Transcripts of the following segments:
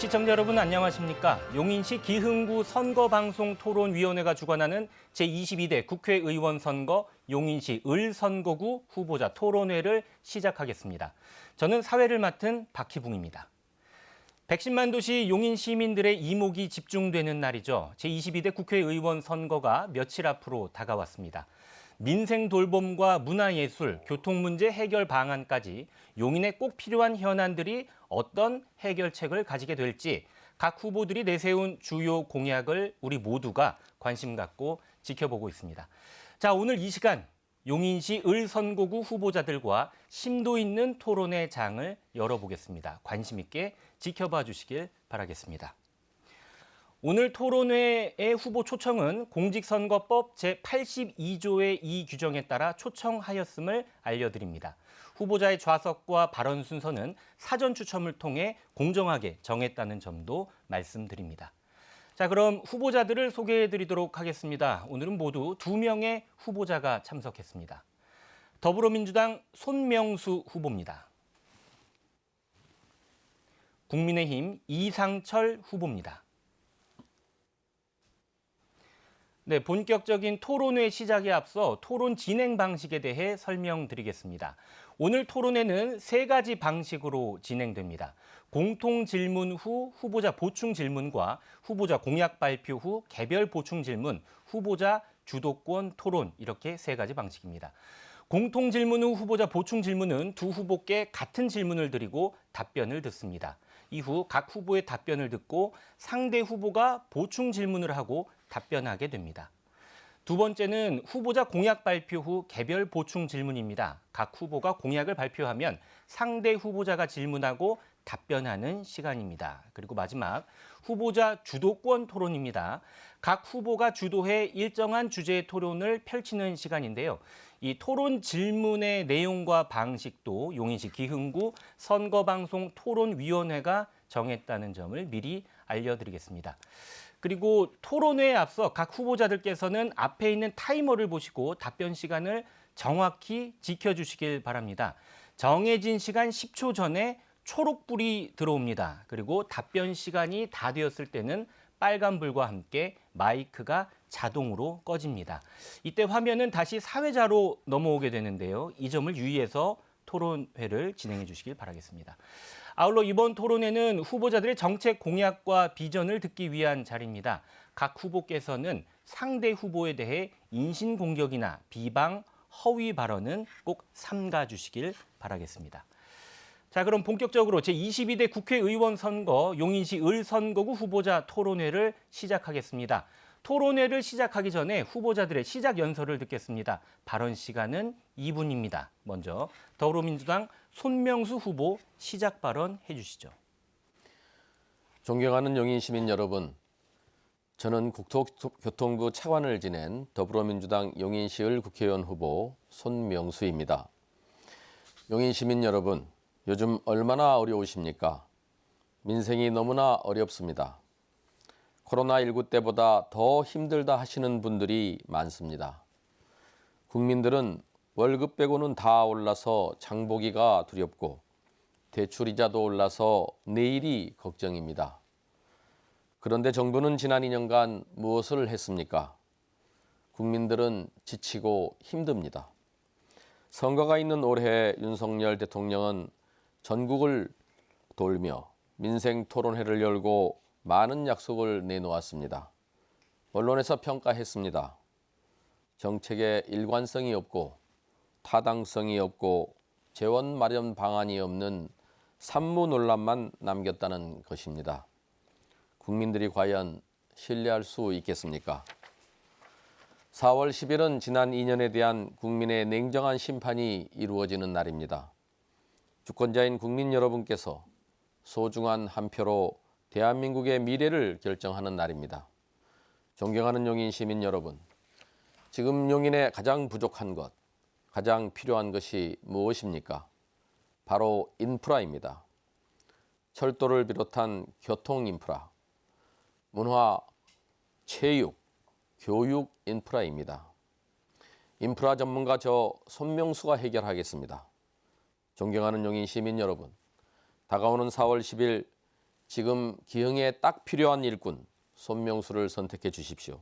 시청자 여러분 안녕하십니까? 용인시 기흥구 선거방송토론위원회가 주관하는 제22대 국회의원 선거 용인시 을선거구 후보자 토론회를 시작하겠습니다. 저는 사회를 맡은 박희붕입니다. 110만 도시 용인 시민들의 이목이 집중되는 날이죠. 제22대 국회의원 선거가 며칠 앞으로 다가왔습니다. 민생 돌봄과 문화예술, 교통문제 해결 방안까지 용인에 꼭 필요한 현안들이 어떤 해결책을 가지게 될지 각 후보들이 내세운 주요 공약을 우리 모두가 관심 갖고 지켜보고 있습니다. 자, 오늘 이 시간 용인시 을선거구 후보자들과 심도 있는 토론의 장을 열어보겠습니다. 관심 있게 지켜봐 주시길 바라겠습니다. 오늘 토론회의 후보 초청은 공직선거법 제82조의 이 규정에 따라 초청하였음을 알려드립니다. 후보자의 좌석과 발언 순서는 사전 추첨을 통해 공정하게 정했다는 점도 말씀드립니다. 자, 그럼 후보자들을 소개해드리도록 하겠습니다. 오늘은 모두 2명의 후보자가 참석했습니다. 더불어민주당 손명수 후보입니다. 국민의힘 이상철 후보입니다. 네, 본격적인 토론회 시작에 앞서 토론 진행 방식에 대해 설명드리겠습니다. 오늘 토론회는 3가지 방식으로 진행됩니다. 공통 질문 후 후보자 보충 질문과 후보자 공약 발표 후 개별 보충 질문, 후보자 주도권 토론 이렇게 3가지 방식입니다. 공통 질문 후 후보자 보충 질문은 두 후보께 같은 질문을 드리고 답변을 듣습니다. 이후 각 후보의 답변을 듣고 상대 후보가 보충 질문을 하고 답변하게 됩니다. 두 번째는 후보자 공약 발표 후 개별 보충 질문입니다. 각 후보가 공약을 발표하면 상대 후보자가 질문하고 답변하는 시간입니다. 그리고 마지막 후보자 주도권 토론입니다. 각 후보가 주도해 일정한 주제의 토론을 펼치는 시간인데요. 이 토론 질문의 내용과 방식도 용인시 기흥구 선거방송 토론위원회가 정했다는 점을 미리 알려드리겠습니다. 그리고 토론회에 앞서 각 후보자들께서는 앞에 있는 타이머를 보시고 답변 시간을 정확히 지켜주시길 바랍니다. 정해진 시간 10초 전에 초록불이 들어옵니다. 그리고 답변 시간이 다 되었을 때는 빨간불과 함께 마이크가 자동으로 꺼집니다. 이때 화면은 다시 사회자로 넘어오게 되는데요. 이 점을 유의해서 토론회를 진행해 주시길 바라겠습니다. 아울러 이번 토론회는 후보자들의 정책 공약과 비전을 듣기 위한 자리입니다. 각 후보께서는 상대 후보에 대해 인신공격이나 비방, 허위 발언은 꼭 삼가 주시길 바라겠습니다. 자, 그럼 본격적으로 제22대 국회의원 선거 용인시 을선거구 후보자 토론회를 시작하겠습니다. 토론회를 시작하기 전에 후보자들의 시작 연설을 듣겠습니다. 발언 시간은 2분입니다. 먼저 더불어민주당 손명수 후보 시작 발언 해주시죠. 존경하는 용인 시민 여러분, 저는 국토교통부 차관을 지낸 더불어민주당 용인시을 국회의원 후보 손명수입니다. 용인 시민 여러분, 요즘 얼마나 어려우십니까? 민생이 너무나 어렵습니다. 코로나19 때보다 더 힘들다 하시는 분들이 많습니다. 국민들은 월급 빼고는 다 올라서 장보기가 두렵고 대출이자도 올라서 내일이 걱정입니다. 그런데 정부는 지난 2년간 무엇을 했습니까? 국민들은 지치고 힘듭니다. 선거가 있는 올해 윤석열 대통령은 전국을 돌며 민생 토론회를 열고 많은 약속을 내놓았습니다. 언론에서 평가했습니다. 정책에 일관성이 없고 타당성이 없고 재원 마련 방안이 없는 산무 논란만 남겼다는 것입니다. 국민들이 과연 신뢰할 수 있겠습니까? 4월 10일은 지난 2년에 대한 국민의 냉정한 심판이 이루어지는 날입니다. 주권자인 국민 여러분께서 소중한 한 표로 대한민국의 미래를 결정하는 날입니다. 존경하는 용인 시민 여러분, 지금 용인에 가장 부족한 것, 가장 필요한 것이 무엇입니까? 바로 인프라입니다. 철도를 비롯한 교통 인프라, 문화, 체육, 교육 인프라입니다. 인프라 전문가 저 손명수가 해결하겠습니다. 존경하는 용인 시민 여러분, 다가오는 4월 10일 지금 기흥에 딱 필요한 일꾼 손명수를 선택해 주십시오.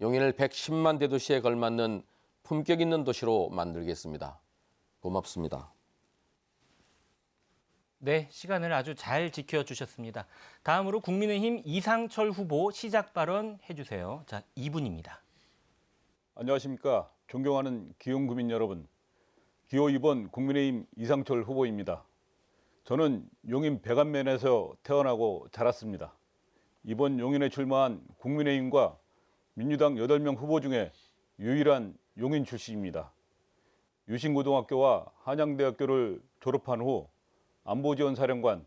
용인을 110만 대도시에 걸맞는 품격 있는 도시로 만들겠습니다. 고맙습니다. 네, 시간을 아주 잘 지켜주셨습니다. 다음으로 국민의힘 이상철 후보 시작 발언 해주세요. 자, 2분입니다. 안녕하십니까. 존경하는 기흥 구민 여러분. 기호 2번 국민의힘 이상철 후보입니다. 저는 용인 백안면에서 태어나고 자랐습니다. 이번 용인에 출마한 국민의힘과 민주당 8명 후보 중에 유일한 용인 출신입니다. 유신고등학교와 한양대학교를 졸업한 후 안보지원사령관,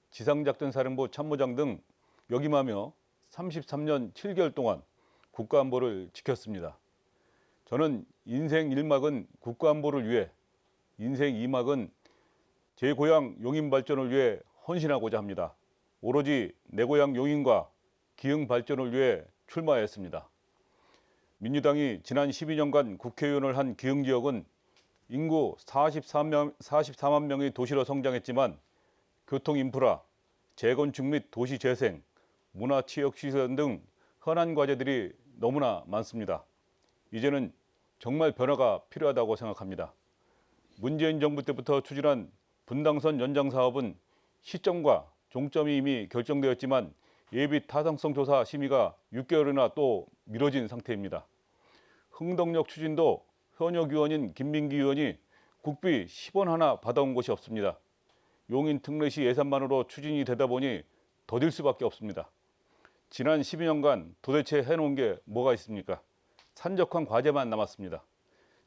지상작전사령부 참모장 등 역임하며 33년 7개월 동안 국가안보를 지켰습니다. 저는 인생 1막은 국가안보를 위해, 인생 2막은 제 고향 용인 발전을 위해 헌신하고자 합니다. 오로지 내 고향 용인과 기흥 발전을 위해 출마했습니다. 민주당이 지난 12년간 국회의원을 한 기흥 지역은 인구 44만 명의 도시로 성장했지만 교통 인프라, 재건축 및 도시 재생, 문화체육시설 등 현안 과제들이 너무나 많습니다. 이제는 정말 변화가 필요하다고 생각합니다. 문재인 정부 때부터 추진한 분당선 연장 사업은 시점과 종점이 이미 결정되었지만 예비 타당성 조사 심의가 6개월이나 또 미뤄진 상태입니다. 흥덕역 추진도 현역 의원인 김민기 의원이 국비 10원 하나 받아온 것이 없습니다. 용인 특례시 예산만으로 추진이 되다 보니 더딜 수밖에 없습니다. 지난 12년간 도대체 해놓은 게 뭐가 있습니까? 산적한 과제만 남았습니다.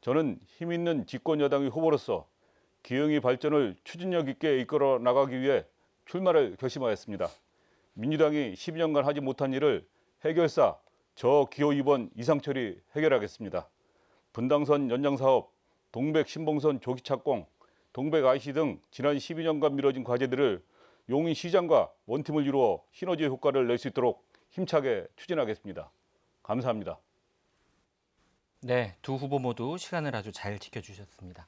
저는 힘있는 집권여당의 후보로서 기흥의 발전을 추진력 있게 이끌어 나가기 위해 출마를 결심하였습니다. 민주당이 12년간 하지 못한 일을 해결사 저 기호 2번 이상철이 해결하겠습니다. 분당선 연장사업, 동백 신봉선 조기 착공, 동백 IC 등 지난 12년간 미뤄진 과제들을 용인시장과 원팀을 이루어 시너지 효과를 낼 수 있도록 힘차게 추진하겠습니다. 감사합니다. 네, 두 후보 모두 시간을 아주 잘 지켜주셨습니다.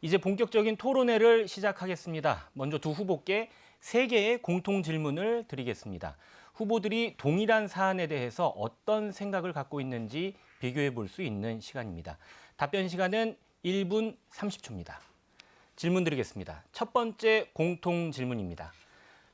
이제 본격적인 토론회를 시작하겠습니다. 먼저 두 후보께 3개의 공통 질문을 드리겠습니다. 후보들이 동일한 사안에 대해서 어떤 생각을 갖고 있는지 비교해 볼 수 있는 시간입니다. 답변 시간은 1분 30초입니다. 질문 드리겠습니다. 첫 번째 공통 질문입니다.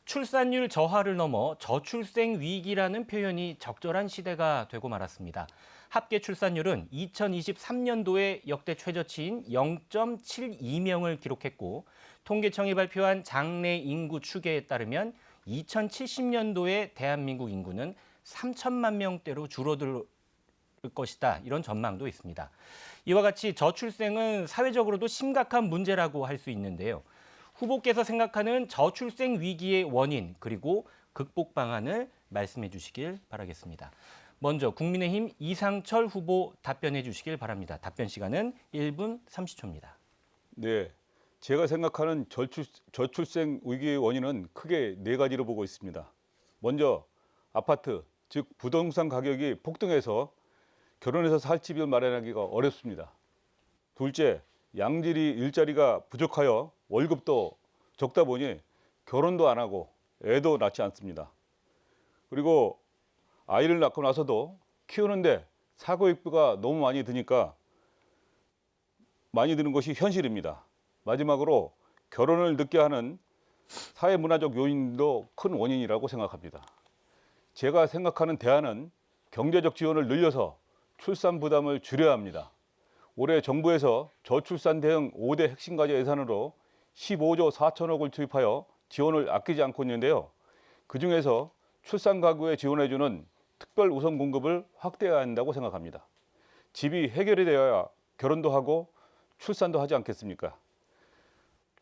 출산율 저하를 넘어 저출생 위기라는 표현이 적절한 시대가 되고 말았습니다. 합계 출산율은 2023년도에 역대 최저치인 0.72명을 기록했고 통계청이 발표한 장래 인구 추계에 따르면 2070년도에 대한민국 인구는 3천만 명대로 줄어들 것이다. 이런 전망도 있습니다. 이와 같이 저출생은 사회적으로도 심각한 문제라고 할 수 있는데요. 후보께서 생각하는 저출생 위기의 원인 그리고 극복 방안을 말씀해 주시길 바라겠습니다. 먼저 국민의힘 이상철 후보 답변해 주시길 바랍니다. 답변 시간은 1분 30초입니다. 네, 제가 생각하는 저출생 위기의 원인은 크게 4가지로 보고 있습니다. 먼저 아파트, 즉 부동산 가격이 폭등해서 결혼해서 살 집을 마련하기가 어렵습니다. 둘째, 양질이 일자리가 부족하여 월급도 적다 보니 결혼도 안 하고 애도 낳지 않습니다. 그리고 아이를 낳고 나서도 키우는데 사교육비가 너무 많이 드니까 많이 드는 것이 현실입니다. 마지막으로 결혼을 늦게 하는 사회문화적 요인도 큰 원인이라고 생각합니다. 제가 생각하는 대안은 경제적 지원을 늘려서 출산 부담을 줄여야 합니다. 올해 정부에서 저출산 대응 5대 핵심 과제 예산으로 15조 4천억을 투입하여 지원을 아끼지 않고 있는데요. 그중에서 출산 가구에 지원해주는 특별 우선 공급을 확대해야 한다고 생각합니다. 집이 해결이 되어야 결혼도 하고 출산도 하지 않겠습니까?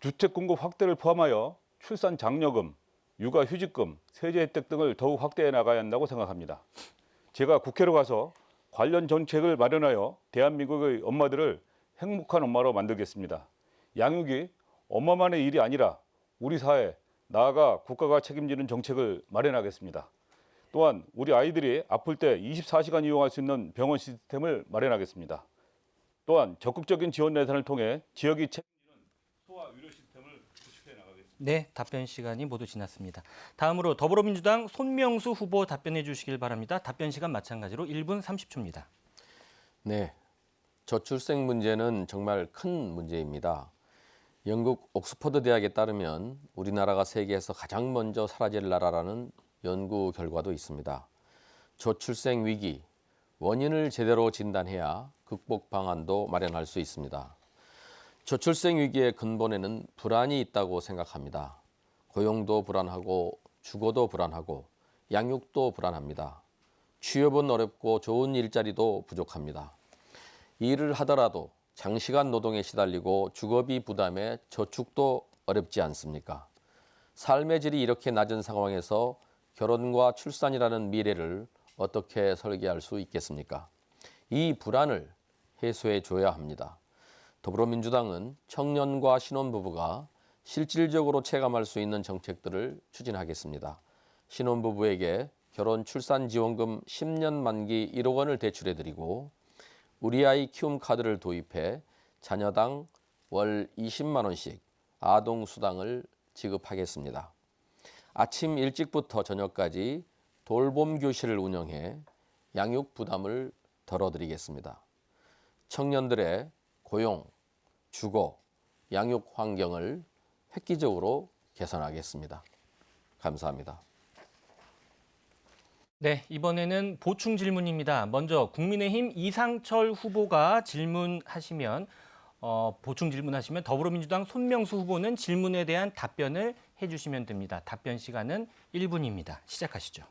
주택 공급 확대를 포함하여 출산 장려금, 육아휴직금, 세제 혜택 등을 더욱 확대해 나가야 한다고 생각합니다. 제가 국회로 가서 관련 정책을 마련하여 대한민국의 엄마들을 행복한 엄마로 만들겠습니다. 양육이 엄마만의 일이 아니라 우리 사회, 나아가 국가가 책임지는 정책을 마련하겠습니다. 또한 우리 아이들이 아플 때 24시간 이용할 수 있는 병원 시스템을 마련하겠습니다. 또한 적극적인 지원 예산을 통해 지역이 책임지는 소아 의료 시스템을 구축해 나가겠습니다. 네, 답변 시간이 모두 지났습니다. 다음으로 더불어민주당 손명수 후보 답변해 주시길 바랍니다. 답변 시간 마찬가지로 1분 30초입니다. 네, 저출생 문제는 정말 큰 문제입니다. 영국 옥스퍼드 대학에 따르면 우리나라가 세계에서 가장 먼저 사라질 나라라는 연구 결과도 있습니다. 저출생 위기, 원인을 제대로 진단해야 극복 방안도 마련할 수 있습니다. 저출생 위기의 근본에는 불안이 있다고 생각합니다. 고용도 불안하고 주거도 불안하고 양육도 불안합니다. 취업은 어렵고 좋은 일자리도 부족합니다. 일을 하더라도 장시간 노동에 시달리고 주거비 부담에 저축도 어렵지 않습니까? 삶의 질이 이렇게 낮은 상황에서 결혼과 출산이라는 미래를 어떻게 설계할 수 있겠습니까? 이 불안을 해소해 줘야 합니다. 더불어민주당은 청년과 신혼부부가 실질적으로 체감할 수 있는 정책들을 추진하겠습니다. 신혼부부에게 결혼 출산 지원금 10년 만기 1억 원을 대출해드리고 우리 아이 키움 카드를 도입해 자녀당 월 20만 원씩 아동 수당을 지급하겠습니다. 아침 일찍부터 저녁까지 돌봄 교실을 운영해 양육 부담을 덜어드리겠습니다. 청년들의 고용, 주거, 양육 환경을 획기적으로 개선하겠습니다. 감사합니다. 네, 이번에는 보충 질문입니다. 먼저 국민의힘 이상철 후보가 질문하시면 보충 질문하시면 더불어민주당 손명수 후보는 질문에 대한 답변을 해주시면 됩니다. 답변 시간은 1분입니다. 시작하시죠.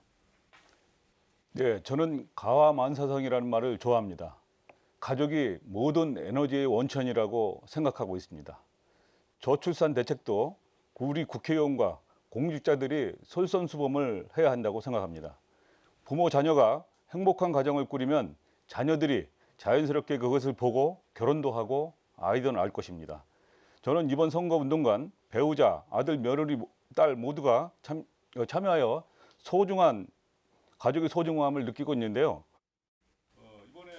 네, 저는 가와만사성이라는 말을 좋아합니다. 가족이 모든 에너지의 원천이라고 생각하고 있습니다. 저출산 대책도 우리 국회의원과 공직자들이 솔선수범을 해야 한다고 생각합니다. 부모 자녀가 행복한 가정을 꾸리면 자녀들이 자연스럽게 그것을 보고 결혼도 하고 아이도 낳을 것입니다. 저는 이번 선거운동관 배우자, 아들, 며느리, 딸 모두가 참여하여 소중한 가족의 소중함을 느끼고 있는데요. 이번에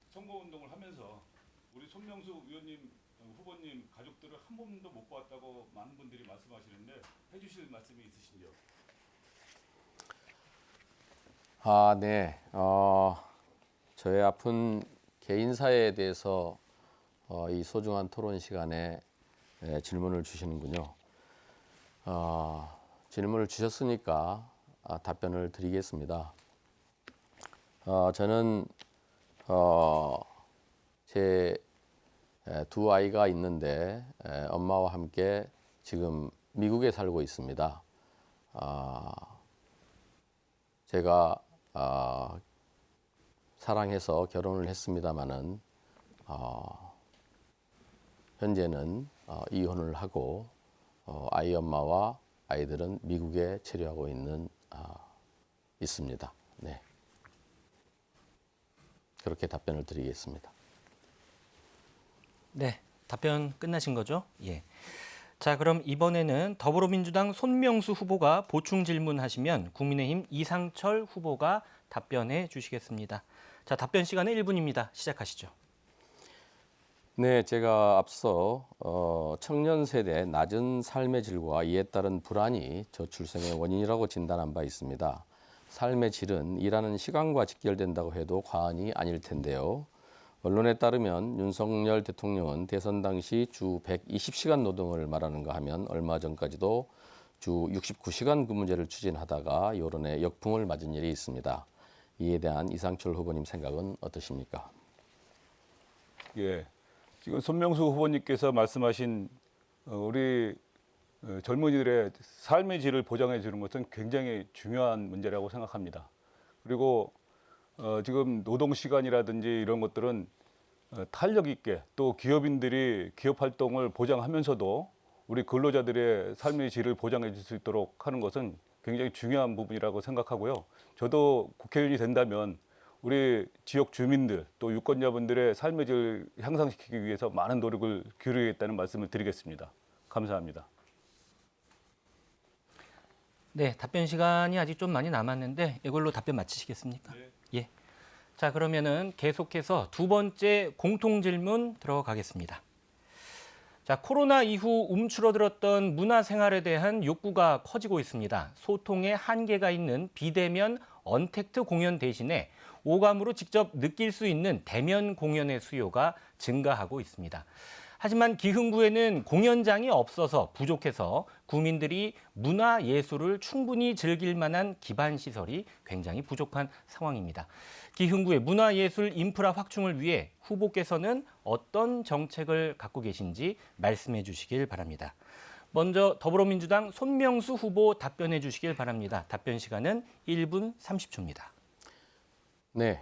선거운동을 하면서 우리 손명수 의원님, 후보님 가족들을 한 번도 못 봤다고 많은 분들이 말씀하시는데 해주실 말씀이 있으신지요? 네. 저의 아픈 개인사에 대해서 이 소중한 토론 시간에 질문을 주시는군요. 질문을 주셨으니까 답변을 드리겠습니다. 저는 제 두 아이가 있는데 엄마와 함께 지금 미국에 살고 있습니다. 제가 사랑해서 결혼을 했습니다마는 현재는 이혼을 하고 아이 엄마와 아이들은 미국에 체류하고 있습니다. 네. 그렇게 답변을 드리겠습니다. 네, 답변 끝나신 거죠? 예. 자, 그럼 이번에는 더불어민주당 손명수 후보가 보충 질문하시면 국민의힘 이상철 후보가 답변해 주시겠습니다. 자, 답변 시간은 1분입니다. 시작하시죠. 네, 제가 앞서 청년 세대의 낮은 삶의 질과 이에 따른 불안이 저출생의 원인이라고 진단한 바 있습니다. 삶의 질은 일하는 시간과 직결된다고 해도 과언이 아닐 텐데요. 언론에 따르면 윤석열 대통령은 대선 당시 주 120시간 노동을 말하는가 하면 얼마 전까지도 주 69시간 근무제를 추진하다가 여론의 역풍을 맞은 일이 있습니다. 이에 대한 이상철 후보님 생각은 어떠십니까? 예, 지금 손명수 후보님께서 말씀하신 우리 젊은이들의 삶의 질을 보장해 주는 것은 굉장히 중요한 문제라고 생각합니다. 그리고 지금 노동 시간이라든지 이런 것들은 탄력 있게 또 기업인들이 기업 활동을 보장하면서도 우리 근로자들의 삶의 질을 보장해 줄 수 있도록 하는 것은 굉장히 중요한 부분이라고 생각하고요. 저도 국회의원이 된다면 우리 지역 주민들 또 유권자분들의 삶의 질을 향상시키기 위해서 많은 노력을 기울이겠다는 말씀을 드리겠습니다. 감사합니다. 네, 답변 시간이 아직 좀 많이 남았는데 이걸로 답변 마치시겠습니까? 네. 예. 자, 그러면은 계속해서 두 번째 공통 질문 들어가겠습니다. 자, 코로나 이후 움츠러들었던 문화생활에 대한 욕구가 커지고 있습니다. 소통에 한계가 있는 비대면 언택트 공연 대신에 오감으로 직접 느낄 수 있는 대면 공연의 수요가 증가하고 있습니다. 하지만 기흥구에는 공연장이 없어서 부족해서 구민들이 문화예술을 충분히 즐길 만한 기반 시설이 굉장히 부족한 상황입니다. 기흥구의 문화예술 인프라 확충을 위해 후보께서는 어떤 정책을 갖고 계신지 말씀해 주시길 바랍니다. 먼저 더불어민주당 손명수 후보 답변해 주시길 바랍니다. 답변 시간은 1분 30초입니다. 네,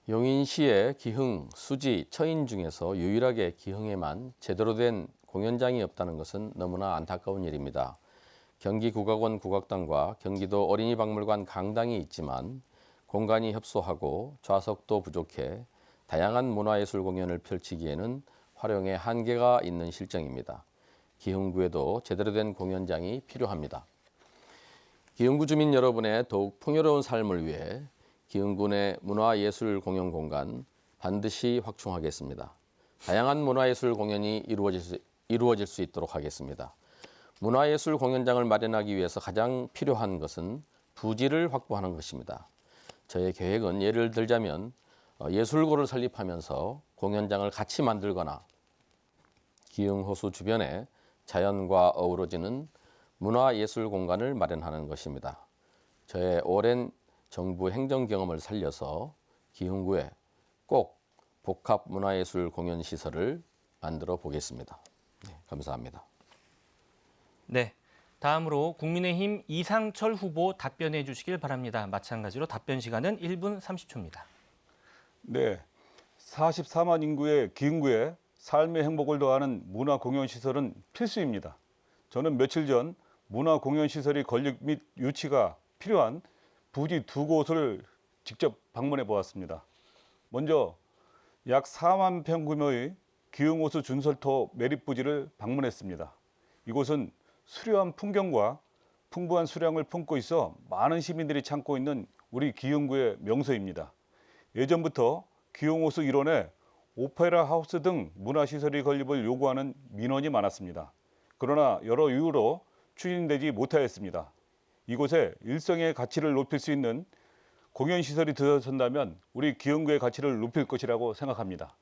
용인시의 기흥, 수지, 처인 중에서 유일하게 기흥에만 제대로 된 공연장이 없다는 것은 너무나 안타까운 일입니다. 경기국악원 국악단과 경기도 어린이박물관 강당이 있지만 공간이 협소하고 좌석도 부족해 다양한 문화예술 공연을 펼치기에는 활용에 한계가 있는 실정입니다. 기흥구에도 제대로 된 공연장이 필요합니다. 기흥구 주민 여러분의 더욱 풍요로운 삶을 위해 기흥구 내 문화예술 공연 공간 반드시 확충하겠습니다. 다양한 문화예술 공연이 이루어질 수 있도록 하겠습니다. 문화예술 공연장을 마련하기 위해서 가장 필요한 것은 부지를 확보하는 것입니다. 저의 계획은 예를 들자면 예술고를 설립하면서 공연장을 같이 만들거나 기흥호수 주변에 자연과 어우러지는 문화예술 공간을 마련하는 것입니다. 저의 오랜 정부 행정 경험을 살려서 기흥구에 꼭 복합 문화예술 공연 시설을 만들어 보겠습니다. 네, 감사합니다. 네, 다음으로 국민의힘 이상철 후보 답변해 주시길 바랍니다. 마찬가지로 답변 시간은 1분 30초입니다. 네, 44만 인구의 기흥구에 삶의 행복을 더하는 문화공연시설은 필수입니다. 저는 며칠 전 문화공연시설이 건립 및 유치가 필요한 부지 두 곳을 직접 방문해 보았습니다. 먼저 약 4만 평 규모의 기흥호수 준설토 매립부지를 방문했습니다. 이곳은 수려한 풍경과 풍부한 수량을 품고 있어 많은 시민들이 찾고 있는 우리 기흥구의 명소입니다. 예전부터 기흥호수 일원에 오페라 하우스 등 문화시설이 건립을 요구하는 민원이 많았습니다. 그러나 여러 이유로 추진되지 못하였습니다. 이곳에 일성의 가치를 높일 수 있는 공연시설이 들어선다면 우리 기흥구의 가치를 높일 것이라고 생각합니다.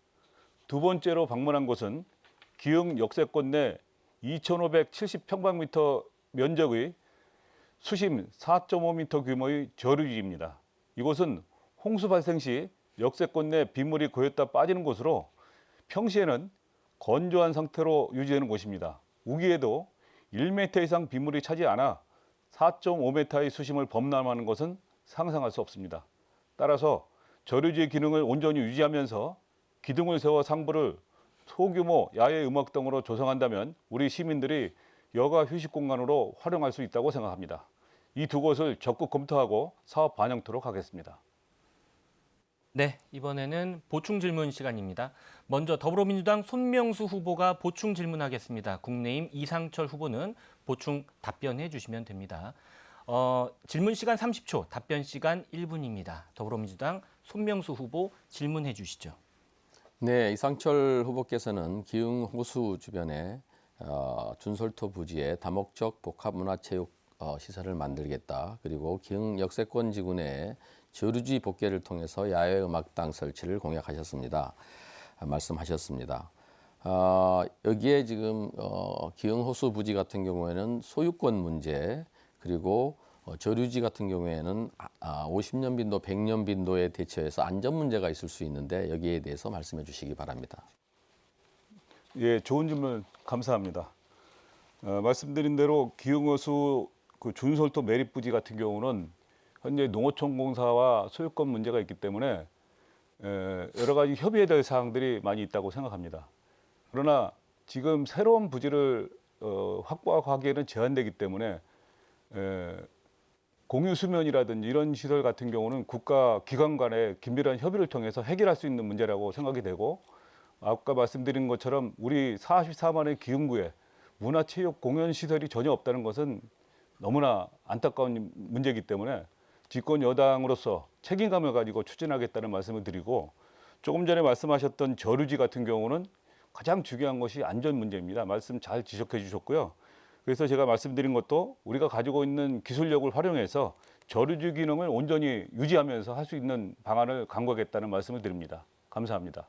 두 번째로 방문한 곳은 기흥 역세권 내 2,570평방미터 면적의 수심 4.5m 규모의 저류지입니다. 이곳은 홍수 발생 시 역세권 내 빗물이 고였다 빠지는 곳으로 평시에는 건조한 상태로 유지되는 곳입니다. 우기에도 1m 이상 빗물이 차지 않아 4.5m의 수심을 범람하는 것은 상상할 수 없습니다. 따라서 저류지의 기능을 온전히 유지하면서 기둥을 세워 상부를 소규모 야외 음악동으로 조성한다면 우리 시민들이 여가 휴식 공간으로 활용할 수 있다고 생각합니다. 이 두 곳을 적극 검토하고 사업 반영토록 하겠습니다. 네, 이번에는 보충 질문 시간입니다. 먼저 더불어민주당 손명수 후보가 보충 질문하겠습니다. 국민의힘 이상철 후보는 보충 답변해 주시면 됩니다. 질문 시간 30초, 답변 시간 1분입니다. 더불어민주당 손명수 후보 질문해 주시죠. 네, 이상철 후보께서는 기흥 호수 주변에 준설토 부지에 다목적 복합문화체육 시설을 만들겠다. 그리고 기흥 역세권 지구 내에 저류지 복개를 통해서 야외 음악당 설치를 공약하셨습니다. 말씀하셨습니다. 여기에 지금 기흥 호수 부지 같은 경우에는 소유권 문제 그리고 저류지 같은 경우에는 50년 빈도, 100년 빈도에 대처해서 안전 문제가 있을 수 있는데 여기에 대해서 말씀해 주시기 바랍니다. 예, 좋은 질문 감사합니다. 말씀드린 대로 기흥호수 그 준설토 매립부지 같은 경우는 현재 농어촌공사와 소유권 문제가 있기 때문에 여러 가지 협의해야 될 사항들이 많이 있다고 생각합니다. 그러나 지금 새로운 부지를 확보하기에는 제한되기 때문에 공유 수면이라든지 이런 시설 같은 경우는 국가 기관 간의 긴밀한 협의를 통해서 해결할 수 있는 문제라고 생각이 되고 아까 말씀드린 것처럼 우리 44만의 기흥구에 문화체육 공연 시설이 전혀 없다는 것은 너무나 안타까운 문제이기 때문에 집권 여당으로서 책임감을 가지고 추진하겠다는 말씀을 드리고 조금 전에 말씀하셨던 저류지 같은 경우는 가장 중요한 것이 안전 문제입니다. 말씀 잘 지적해 주셨고요. 그래서 제가 말씀드린 것도 우리가 가지고 있는 기술력을 활용해서 저류주 기능을 온전히 유지하면서 할 수 있는 방안을 강구하겠다는 말씀을 드립니다. 감사합니다.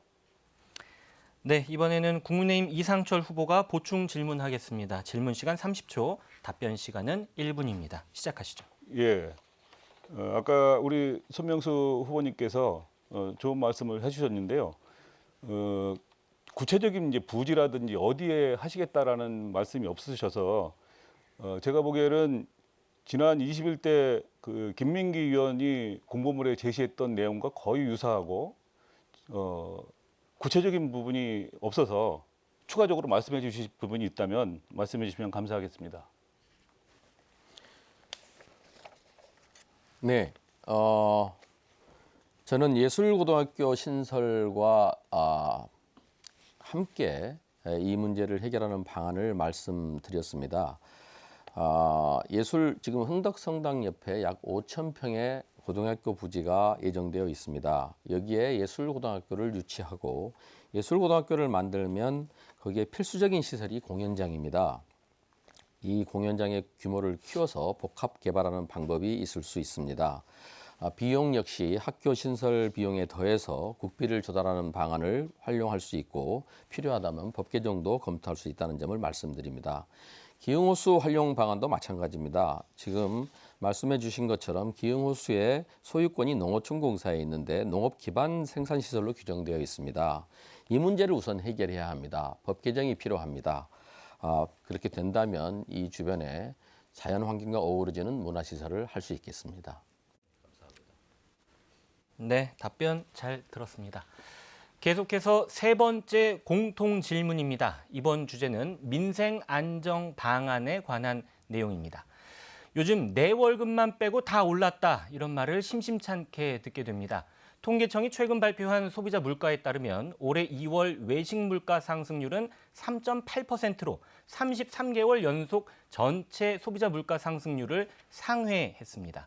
네, 이번에는 국민의힘 이상철 후보가 보충 질문하겠습니다. 질문 시간 30초, 답변 시간은 1분입니다. 시작하시죠. 예. 아까 우리 손명수 후보님께서 좋은 말씀을 해주셨는데요. 구체적인 이제 부지라든지 어디에 하시겠다라는 말씀이 없으셔서 제가 보기에는 지난 21대 그 김민기 의원이 공보물에 제시했던 내용과 거의 유사하고 구체적인 부분이 없어서 추가적으로 말씀해 주실 부분이 있다면 말씀해 주시면 감사하겠습니다. 네, 저는 예술고등학교 신설과 함께 이 문제를 해결하는 방안을 말씀드렸습니다. 지금 흥덕성당 옆에 약 5,000평의 고등학교 부지가 예정되어 있습니다. 여기에 예술고등학교를 유치하고 예술고등학교를 만들면 거기에 필수적인 시설이 공연장입니다. 이 공연장의 규모를 키워서 복합 개발하는 방법이 있을 수 있습니다. 비용 역시 학교 신설 비용에 더해서 국비를 조달하는 방안을 활용할 수 있고 필요하다면 법 개정도 검토할 수 있다는 점을 말씀드립니다. 기흥호수 활용 방안도 마찬가지입니다. 지금 말씀해 주신 것처럼 기흥호수의 소유권이 농어촌공사에 있는데 농업 기반 생산시설로 규정되어 있습니다. 이 문제를 우선 해결해야 합니다. 법 개정이 필요합니다. 그렇게 된다면 이 주변에 자연환경과 어우러지는 문화시설을 할 수 있겠습니다. 네, 답변 잘 들었습니다. 계속해서 세 번째 공통 질문입니다. 이번 주제는 민생 안정 방안에 관한 내용입니다. 요즘 내 월급만 빼고 다 올랐다 이런 말을 심심찮게 듣게 됩니다. 통계청이 최근 발표한 소비자 물가에 따르면 올해 2월 외식 물가 상승률은 3.8%로 33개월 연속 전체 소비자 물가 상승률을 상회했습니다.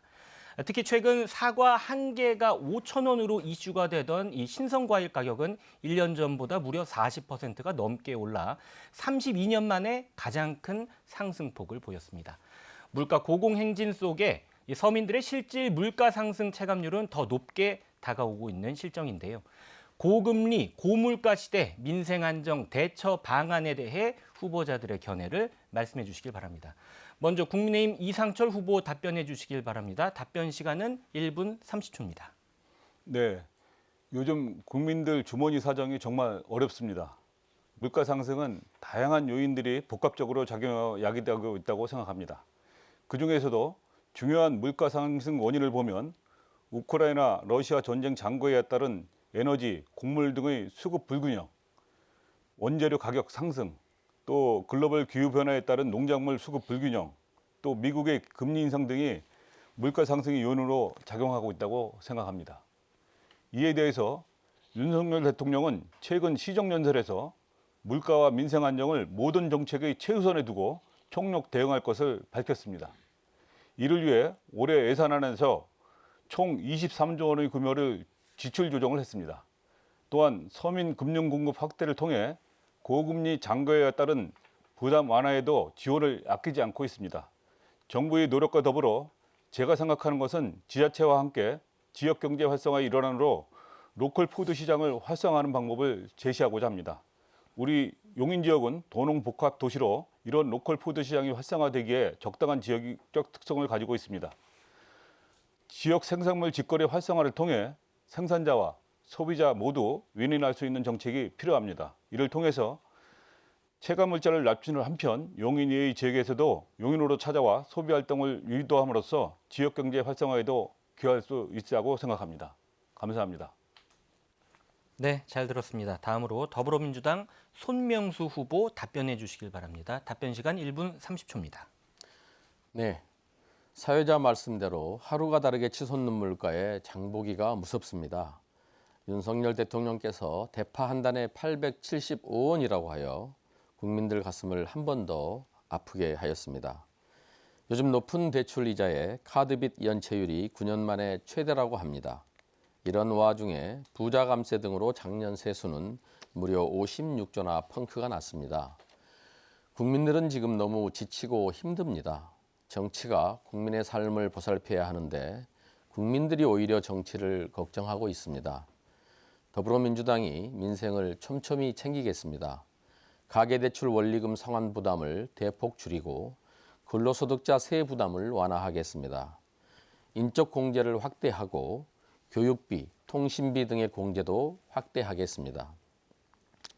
특히 최근 사과 한 개가 5,000원으로 이슈가 되던 이 신선과일 가격은 1년 전보다 무려 40%가 넘게 올라 32년 만에 가장 큰 상승폭을 보였습니다. 물가 고공행진 속에 서민들의 실질 물가 상승 체감률은 더 높게 다가오고 있는 실정인데요. 고금리, 고물가 시대 민생 안정 대처 방안에 대해 후보자들의 견해를 말씀해 주시길 바랍니다. 먼저 국민의힘 이상철 후보 답변해 주시길 바랍니다. 답변 시간은 1분 30초입니다. 네, 요즘 국민들 주머니 사정이 정말 어렵습니다. 물가 상승은 다양한 요인들이 복합적으로 야기되고 있다고 생각합니다. 그중에서도 중요한 물가 상승 원인을 보면 우크라이나, 러시아 전쟁 장고에 따른 에너지, 곡물 등의 수급 불균형, 원재료 가격 상승, 또 글로벌 기후변화에 따른 농작물 수급 불균형, 또 미국의 금리 인상 등이 물가 상승의 요인으로 작용하고 있다고 생각합니다. 이에 대해서 윤석열 대통령은 최근 시정연설에서 물가와 민생 안정을 모든 정책의 최우선에 두고 총력 대응할 것을 밝혔습니다. 이를 위해 올해 예산안에서 총 23조 원의 규모를 지출 조정을 했습니다. 또한 서민 금융 공급 확대를 통해 고금리 장거에 따른 부담 완화에도 지원을 아끼지 않고 있습니다. 정부의 노력과 더불어 제가 생각하는 것은 지자체와 함께 지역경제 활성화의 일환으로 로컬 푸드 시장을 활성화하는 방법을 제시하고자 합니다. 우리 용인 지역은 도농복합 도시로 이런 로컬 푸드 시장이 활성화되기에 적당한 지역적 특성을 가지고 있습니다. 지역 생산물 직거래 활성화를 통해 생산자와 소비자 모두 윈윈할 수 있는 정책이 필요합니다. 이를 통해서 체감물자를 납치는 한편 용인 이외의 지역에서도 용인으로 찾아와 소비 활동을 유도함으로써 지역 경제 활성화에도 기여할 수 있다고 생각합니다. 감사합니다. 네, 잘 들었습니다. 다음으로 더불어민주당 손명수 후보 답변해 주시길 바랍니다. 답변 시간 1분 30초입니다. 네, 사회자 말씀대로 하루가 다르게 치솟는 물가에 장보기가 무섭습니다. 윤석열 대통령께서 대파 한 단에 875원이라고 하여 국민들 가슴을 한 번 더 아프게 하였습니다. 요즘 높은 대출 이자에 카드빚 연체율이 9년 만에 최대라고 합니다. 이런 와중에 부자 감세 등으로 작년 세수는 무려 56조나 펑크가 났습니다. 국민들은 지금 너무 지치고 힘듭니다. 정치가 국민의 삶을 보살펴야 하는데 국민들이 오히려 정치를 걱정하고 있습니다. 더불어민주당이 민생을 촘촘히 챙기겠습니다. 가계대출 원리금 상환 부담을 대폭 줄이고 근로소득자 세액 부담을 완화하겠습니다. 인적 공제를 확대하고 교육비, 통신비 등의 공제도 확대하겠습니다.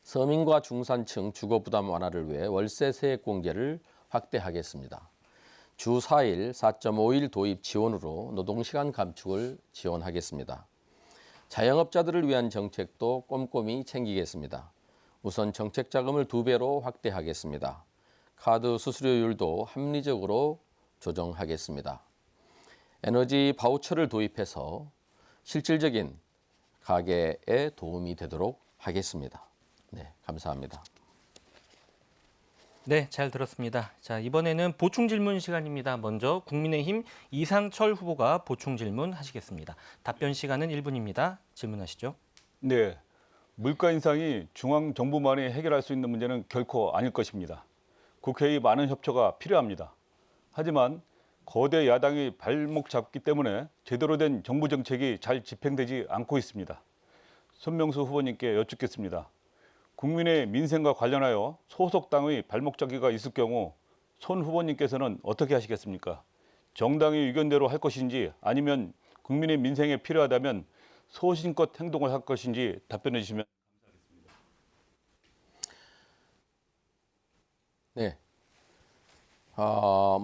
서민과 중산층 주거 부담 완화를 위해 월세 세액 공제를 확대하겠습니다. 주 4일 4.5일 도입 지원으로 노동시간 감축을 지원하겠습니다. 자영업자들을 위한 정책도 꼼꼼히 챙기겠습니다. 우선 정책 자금을 2배로 확대하겠습니다. 카드 수수료율도 합리적으로 조정하겠습니다. 에너지 바우처를 도입해서 실질적인 가계에 도움이 되도록 하겠습니다. 네, 감사합니다. 네, 잘 들었습니다. 자, 이번에는 보충 질문 시간입니다. 먼저 국민의힘 이상철 후보가 보충 질문 하시겠습니다. 답변 시간은 1분입니다. 질문하시죠. 네, 물가 인상이 중앙 정부만이 해결할 수 있는 문제는 결코 아닐 것입니다. 국회의 많은 협조가 필요합니다. 하지만 거대 야당이 발목 잡기 때문에 제대로 된 정부 정책이 잘 집행되지 않고 있습니다. 손명수 후보님께 여쭙겠습니다. 국민의 민생과 관련하여 소속 당의 발목 잡기가 있을 경우 손 후보님께서는 어떻게 하시겠습니까? 정당의 의견대로 할 것인지 아니면 국민의 민생에 필요하다면 소신껏 행동을 할 것인지 답변해 주시면 네.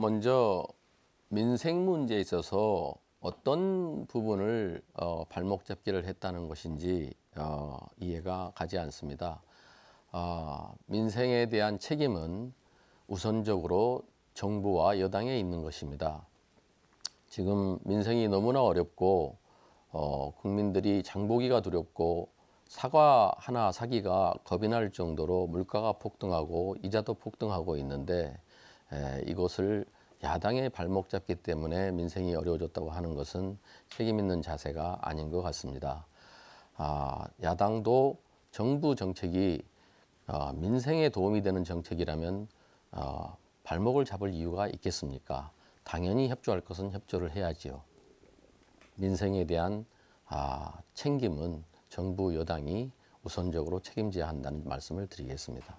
먼저 민생 문제에 있어서 어떤 부분을 발목 잡기를 했다는 것인지 이해가 가지 않습니다. 민생에 대한 책임은 우선적으로 정부와 여당에 있는 것입니다. 지금 민생이 너무나 어렵고 국민들이 장보기가 두렵고 사과 하나 사기가 겁이 날 정도로 물가가 폭등하고 이자도 폭등하고 있는데 이것을 야당의 발목 잡기 때문에 민생이 어려워졌다고 하는 것은 책임 있는 자세가 아닌 것 같습니다. 야당도 정부 정책이 민생에 도움이 되는 정책이라면 발목을 잡을 이유가 있겠습니까? 당연히 협조할 것은 협조를 해야지요. 민생에 대한 챙김은 정부 여당이 우선적으로 책임져야 한다는 말씀을 드리겠습니다.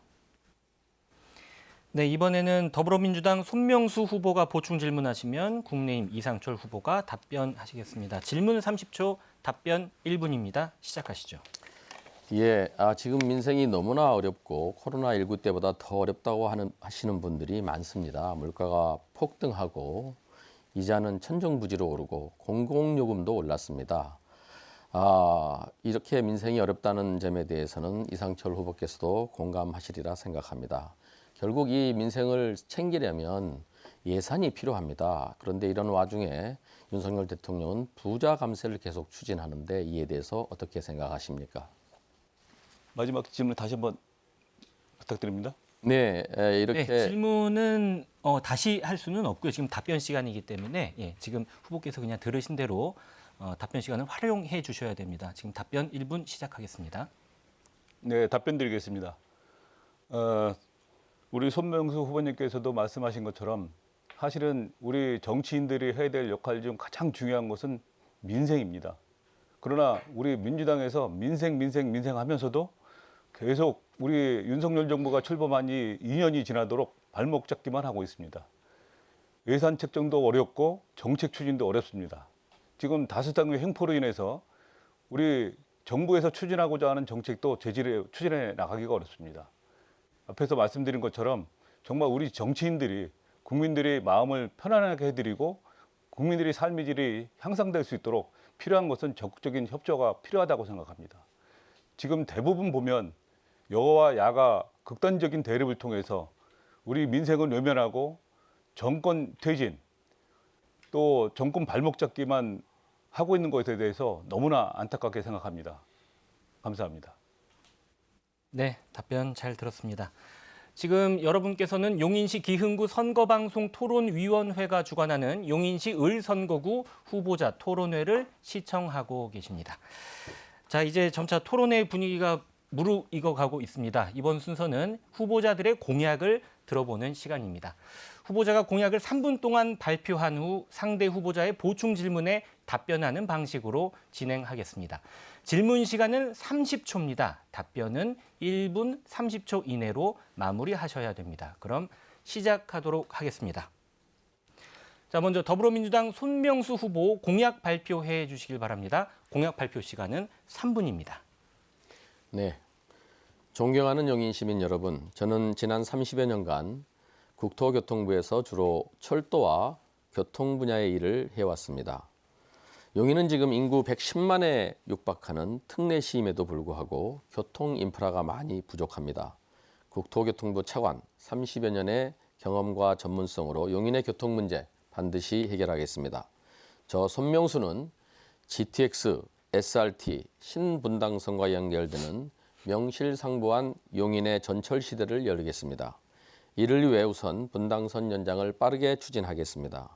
네, 이번에는 더불어민주당 손명수 후보가 보충 질문하시면 국민의힘 이상철 후보가 답변하시겠습니다. 질문 30초, 답변 1분입니다. 시작하시죠. 예, 지금 민생이 너무나 어렵고 코로나19 때보다 더 어렵다고 하시는 분들이 많습니다. 물가가 폭등하고 이자는 천정부지로 오르고 공공요금도 올랐습니다. 이렇게 민생이 어렵다는 점에 대해서는 이상철 후보께서도 공감하시리라 생각합니다. 결국 이 민생을 챙기려면 예산이 필요합니다. 그런데 이런 와중에 윤석열 대통령은 부자 감세를 계속 추진하는데 이에 대해서 어떻게 생각하십니까? 마지막 질문 다시 한번 부탁드립니다. 네, 이렇게 네, 질문은 다시 할 수는 없고요. 지금 답변 시간이기 때문에 지금 후보께서 그냥 들으신 대로 답변 시간을 활용해 주셔야 됩니다. 지금 답변 1분 시작하겠습니다. 네, 답변 드리겠습니다. 우리 손명수 후보님께서도 말씀하신 것처럼 사실은 우리 정치인들이 해야 될 역할 중 가장 중요한 것은 민생입니다. 그러나 우리 민주당에서 민생 하면서도 계속 우리 윤석열 정부가 출범한 지 2년이 지나도록 발목 잡기만 하고 있습니다. 예산 책정도 어렵고 정책 추진도 어렵습니다. 지금 다수당의 횡포로 인해서 우리 정부에서 추진하고자 하는 정책도 추진해 나가기가 어렵습니다. 앞에서 말씀드린 것처럼 정말 우리 정치인들이 국민들의 마음을 편안하게 해드리고 국민들의 삶의 질이 향상될 수 있도록 필요한 것은 적극적인 협조가 필요하다고 생각합니다. 지금 대부분 보면 여와 야가 극단적인 대립을 통해서 우리 민생을 외면하고 정권 퇴진 또 정권 발목 잡기만 하고 있는 것에 대해서 너무나 안타깝게 생각합니다. 감사합니다. 네, 답변 잘 들었습니다. 지금 여러분께서는 용인시 기흥구 선거방송 토론위원회가 주관하는 용인시 을선거구 후보자 토론회를 시청하고 계십니다. 자, 이제 점차 토론회 분위기가 무르익어가고 있습니다. 이번 순서는 후보자들의 공약을 들어보는 시간입니다. 후보자가 공약을 3분 동안 발표한 후 상대 후보자의 보충 질문에 답변하는 방식으로 진행하겠습니다. 질문 시간은 30초입니다. 답변은 1분 30초 이내로 마무리하셔야 됩니다. 그럼 시작하도록 하겠습니다. 자, 먼저 더불어민주당 손명수 후보 공약 발표해 주시길 바랍니다. 공약 발표 시간은 3분입니다. 네, 존경하는 용인 시민 여러분, 저는 지난 30여 년간 국토교통부에서 주로 철도와 교통 분야의 일을 해왔습니다. 용인은 지금 인구 110만에 육박하는 특례시임에도 불구하고 교통 인프라가 많이 부족합니다. 국토교통부 차관 30여 년의 경험과 전문성으로 용인의 교통 문제 반드시 해결하겠습니다. 저 손명수는 GTX, SRT, 신분당선과 연결되는 명실상부한 용인의 전철 시대를 열겠습니다. 이를 위해 우선 분당선 연장을 빠르게 추진하겠습니다.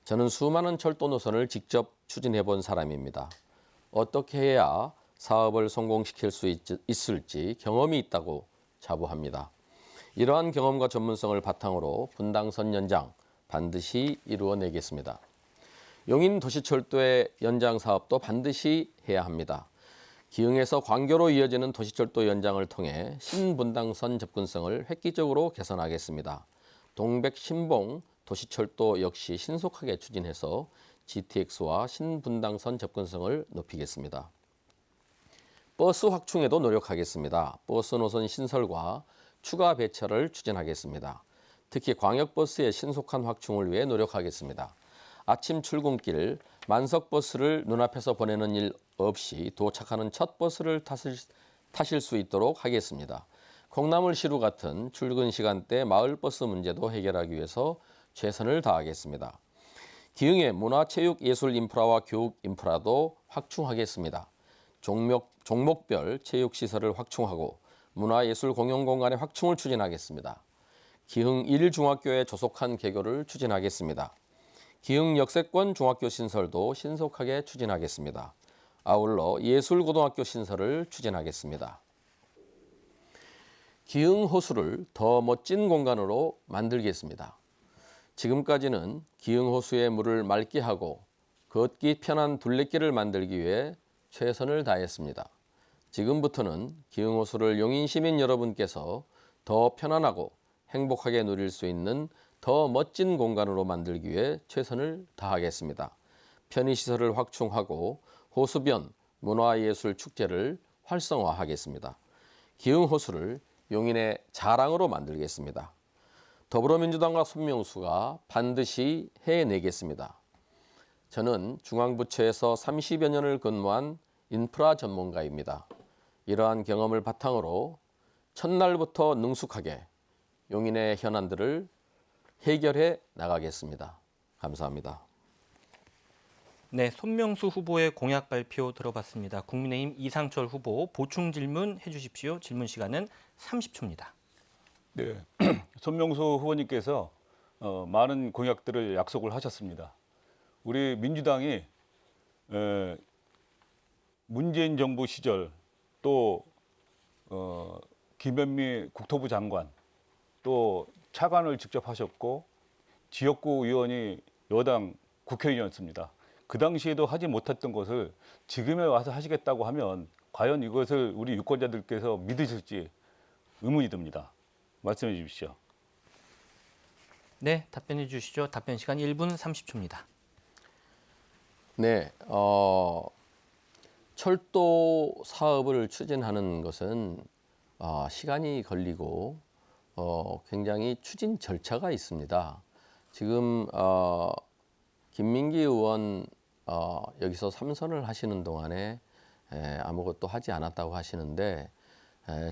저는 수많은 철도 노선을 직접 추진해 본 사람입니다. 어떻게 해야 사업을 성공시킬 수 있을지 경험이 있다고 자부합니다. 이러한 경험과 전문성을 바탕으로 분당선 연장 반드시 이루어내겠습니다. 용인 도시철도의 연장 사업도 반드시 해야 합니다. 기흥에서 광교로 이어지는 도시철도 연장을 통해 신분당선 접근성을 획기적으로 개선하겠습니다. 동백 신봉 도시철도 역시 신속하게 추진해서 GTX와 신분당선 접근성을 높이겠습니다. 버스 확충에도 노력하겠습니다. 버스 노선 신설과 추가 배차를 추진하겠습니다. 특히 광역버스의 신속한 확충을 위해 노력하겠습니다. 아침 출근길 만석버스를 눈앞에서 보내는 일 없이 도착하는 첫 버스를 타실 수 있도록 하겠습니다. 콩나물시루 같은 출근 시간대 마을버스 문제도 해결하기 위해서 최선을 다하겠습니다. 기흥의 문화체육예술 인프라와 교육 인프라도 확충하겠습니다. 종목별 체육시설을 확충하고 문화예술 공연공간의 확충을 추진하겠습니다. 기흥 1중학교의 조속한 개교를 추진하겠습니다. 기흥 역세권 중학교 신설도 신속하게 추진하겠습니다. 아울러 예술고등학교 신설을 추진하겠습니다. 기흥 호수를 더 멋진 공간으로 만들겠습니다. 지금까지는 기흥 호수의 물을 맑게 하고 걷기 편한 둘레길을 만들기 위해 최선을 다했습니다. 지금부터는 기흥 호수를 용인 시민 여러분께서 더 편안하고 행복하게 누릴 수 있는 더 멋진 공간으로 만들기 위해 최선을 다하겠습니다. 편의시설을 확충하고 호수변 문화예술 축제를 활성화하겠습니다. 기흥 호수를 용인의 자랑으로 만들겠습니다. 더불어민주당과 손명수가 반드시 해내겠습니다. 저는 중앙부처에서 30여 년을 근무한 인프라 전문가입니다. 이러한 경험을 바탕으로 첫날부터 능숙하게 용인의 현안들을 해결해 나가겠습니다. 감사합니다. 네, 손명수 후보의 공약 발표 들어봤습니다. 국민의힘 이상철 후보 보충 질문 해주십시오. 질문 시간은 30초입니다. 네, 손명수 후보님께서 많은 공약들을 약속을 하셨습니다. 우리 민주당이 문재인 정부 시절 또 김현미 국토부 장관 또 차관을 직접 하셨고 지역구 의원이 여당 국회의원이었습니다. 그 당시에도 하지 못했던 것을 지금에 와서 하시겠다고 하면 과연 이것을 우리 유권자들께서 믿으실지 의문이 듭니다. 말씀해 주십시오. 네, 답변해 주시죠. 답변 시간 1분 30초입니다. 네, 철도 사업을 추진하는 것은 시간이 걸리고 굉장히 추진 절차가 있습니다. 지금 김민기 의원 여기서 3선을 하시는 동안에 아무것도 하지 않았다고 하시는데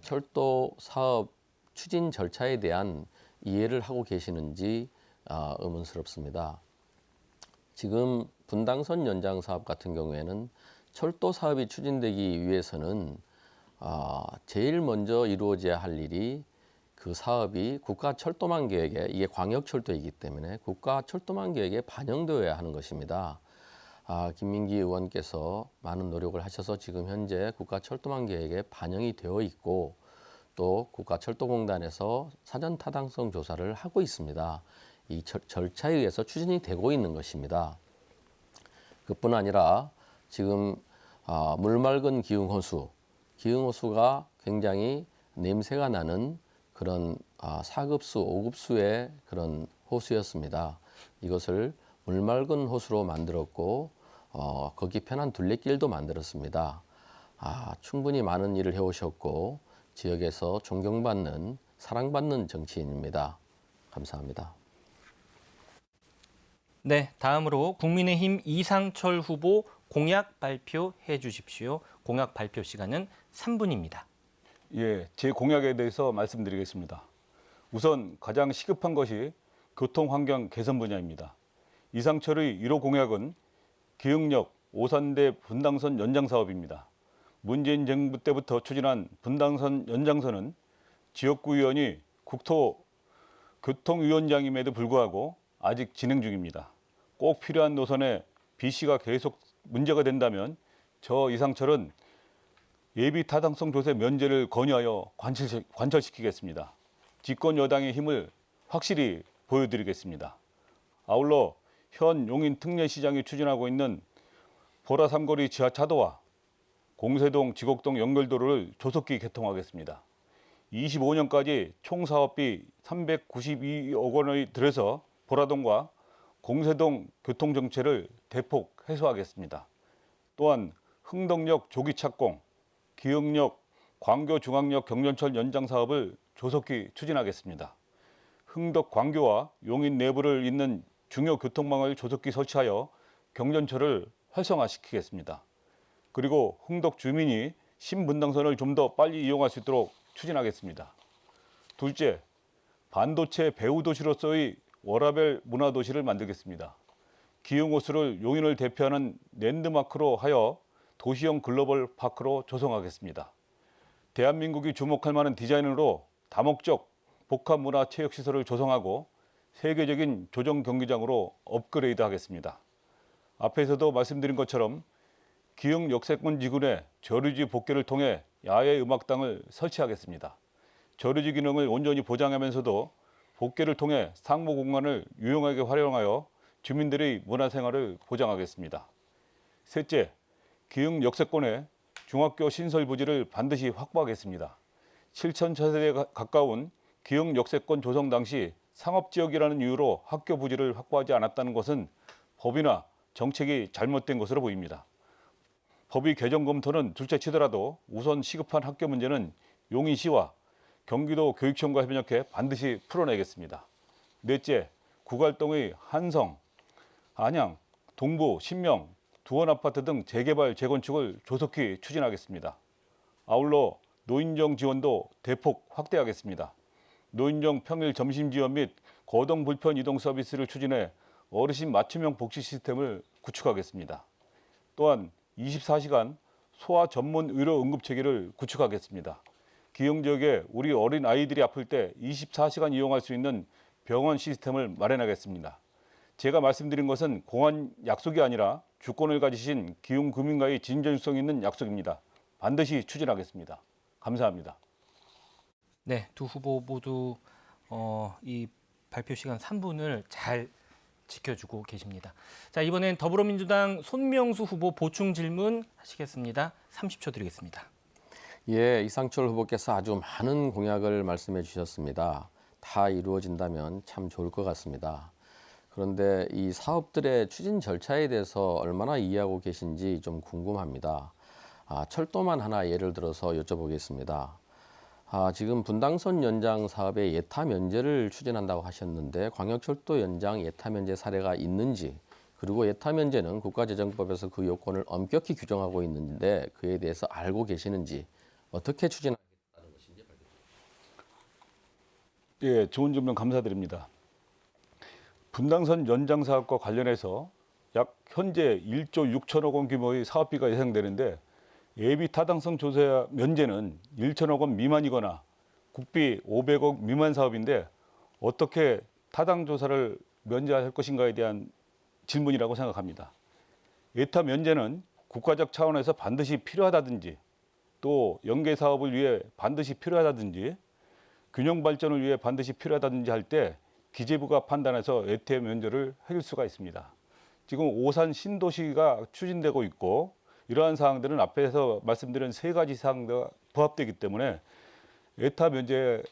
철도 사업 추진 절차에 대한 이해를 하고 계시는지 의문스럽습니다. 지금 분당선 연장 사업 같은 경우에는 철도 사업이 추진되기 위해서는 제일 먼저 이루어져야 할 일이 그 사업이 국가철도망 계획에, 이게 광역철도이기 때문에 국가철도망 계획에 반영되어야 하는 것입니다. 김민기 의원께서 많은 노력을 하셔서 지금 현재 국가철도망 계획에 반영이 되어 있고 또 국가철도공단에서 사전 타당성 조사를 하고 있습니다. 이 절차에 의해서 추진이 되고 있는 것입니다. 그뿐 아니라 지금 물 맑은 기흥호수가 굉장히 냄새가 나는 그런 4급수, 5급수의 그런 호수였습니다. 이것을 물 맑은 호수로 만들었고 거기 편한 둘레길도 만들었습니다. 충분히 많은 일을 해오셨고 지역에서 존경받는 사랑받는 정치인입니다. 감사합니다. 네, 다음으로 국민의힘 이상철 후보 공약 발표해 주십시오. 공약 발표 시간은 3분입니다. 예, 제 공약에 대해서 말씀드리겠습니다. 우선 가장 시급한 것이 교통환경 개선 분야입니다. 이상철의 1호 공약은 기흥역 오산대 분당선 연장 사업입니다. 문재인 정부 때부터 추진한 분당선 연장선은 지역구 의원이 국토교통위원장임에도 불구하고 아직 진행 중입니다. 꼭 필요한 노선에 BC가 계속 문제가 된다면 저 이상철은 예비 타당성 조세 면제를 건의하여 관철시키겠습니다. 집권 여당의 힘을 확실히 보여드리겠습니다. 아울러 현 용인 특례시장이 추진하고 있는 보라 삼거리 지하차도와 공세동 지곡동 연결도로를 조속히 개통하겠습니다. 25년까지 총 사업비 392억 원을 들여서 보라동과 공세동 교통정체를 대폭 해소하겠습니다. 또한 흥덕역 조기 착공, 기흥역 광교중앙역 경전철 연장 사업을 조속히 추진하겠습니다. 흥덕 광교와 용인 내부를 잇는 중요 교통망을 조속히 설치하여 경전철을 활성화시키겠습니다. 그리고 흥덕 주민이 신분당선을 좀 더 빨리 이용할 수 있도록 추진하겠습니다. 둘째, 반도체 배후 도시로서의 워라밸 문화도시를 만들겠습니다. 기흥호수를 용인을 대표하는 랜드마크로 하여 도시형 글로벌 파크로 조성하겠습니다. 대한민국이 주목할 만한 디자인으로 다목적 복합문화체육시설을 조성하고 세계적인 조정 경기장으로 업그레이드 하겠습니다. 앞에서도 말씀드린 것처럼 기흥 역세권 지구내 저류지 복개를 통해 야외 음악당을 설치하겠습니다. 저류지 기능을 온전히 보장하면서도 복개를 통해 상무 공간을 유용하게 활용하여 주민들의 문화생활을 보장하겠습니다. 셋째, 기흥 역세권에 중학교 신설 부지를 반드시 확보하겠습니다. 7,000세대에 가까운 기흥 역세권 조성 당시 상업지역이라는 이유로 학교 부지를 확보하지 않았다는 것은 법이나 정책이 잘못된 것으로 보입니다. 법의 개정 검토는 둘째치더라도 우선 시급한 학교 문제는 용인시와 경기도 교육청과 협력해 반드시 풀어내겠습니다. 넷째, 구갈동의 한성, 안양, 동부, 신명, 두원아파트 등 재개발, 재건축을 조속히 추진하겠습니다. 아울러 노인정 지원도 대폭 확대하겠습니다. 노인정 평일 점심 지원 및 거동 불편 이동 서비스를 추진해 어르신 맞춤형 복지 시스템을 구축하겠습니다. 또한 24시간 소아 전문 의료 응급 체계를 구축하겠습니다. 기흥 지역에 우리 어린 아이들이 아플 때 24시간 이용할 수 있는 병원 시스템을 마련하겠습니다. 제가 말씀드린 것은 공안 약속이 아니라 주권을 가지신 기흥 구민과의 진전성 있는 약속입니다. 반드시 추진하겠습니다. 감사합니다. 네, 두 후보 모두 이 발표 시간 3분을 잘 지켜주고 계십니다. 자, 이번엔 더불어민주당 손명수 후보 보충 질문 하시겠습니다. 30초 드리겠습니다. 예, 이상철 후보께서 아주 많은 공약을 말씀해 주셨습니다. 다 이루어진다면 참 좋을 것 같습니다. 그런데 이 사업들의 추진 절차에 대해서 얼마나 이해하고 계신지 좀 궁금합니다. 철도만 하나 예를 들어서 여쭤보겠습니다. 지금 분당선 연장 사업의 예타 면제를 추진한다고 하셨는데 광역철도 연장 예타 면제 사례가 있는지, 그리고 예타 면제는 국가재정법에서 그 요건을 엄격히 규정하고 있는데 그에 대해서 알고 계시는지, 어떻게 추진하겠다는 것인지 밝혀주세요. 예, 좋은 질문 감사드립니다. 분당선 연장 사업과 관련해서 약 현재 1조 6천억 원 규모의 사업비가 예상되는데 예비 타당성 조세 면제는 1천억 원 미만이거나 국비 500억 미만 사업인데 어떻게 타당 조사를 면제할 것인가에 대한 질문이라고 생각합니다. 에타 면제는 국가적 차원에서 반드시 필요하다든지 또 연계 사업을 위해 반드시 필요하다든지 균형 발전을 위해 반드시 필요하다든지 할 때 기재부가 판단해서 에타 면제를 해줄 수가 있습니다. 지금 오산 신도시가 추진되고 있고 이러한 사항들은 앞에서 말씀드린 세 가지 사항과 부합되기 때문에 에타 면제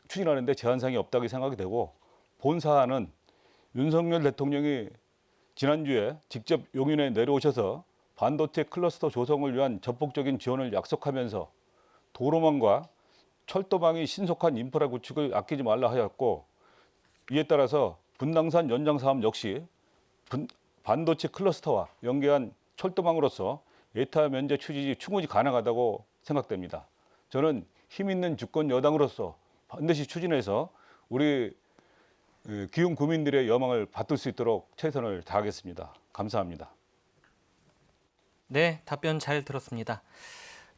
추진하는데 제한사항이 없다고 생각이 되고 본 사안은 윤석열 대통령이 지난주에 직접 용인에 내려오셔서 반도체 클러스터 조성을 위한 전폭적인 지원을 약속하면서 도로망과 철도망이 신속한 인프라 구축을 아끼지 말라 하였고 이에 따라서 분당산 연장 사업 역시 반도체 클러스터와 연계한 철도망으로서 에타 면제 추진이 충분히 가능하다고 생각됩니다. 저는 힘 있는 주권 여당으로서 반드시 추진해서 우리 기흥 구민들의 여망을 받들 수 있도록 최선을 다하겠습니다. 감사합니다. 네, 답변 잘 들었습니다.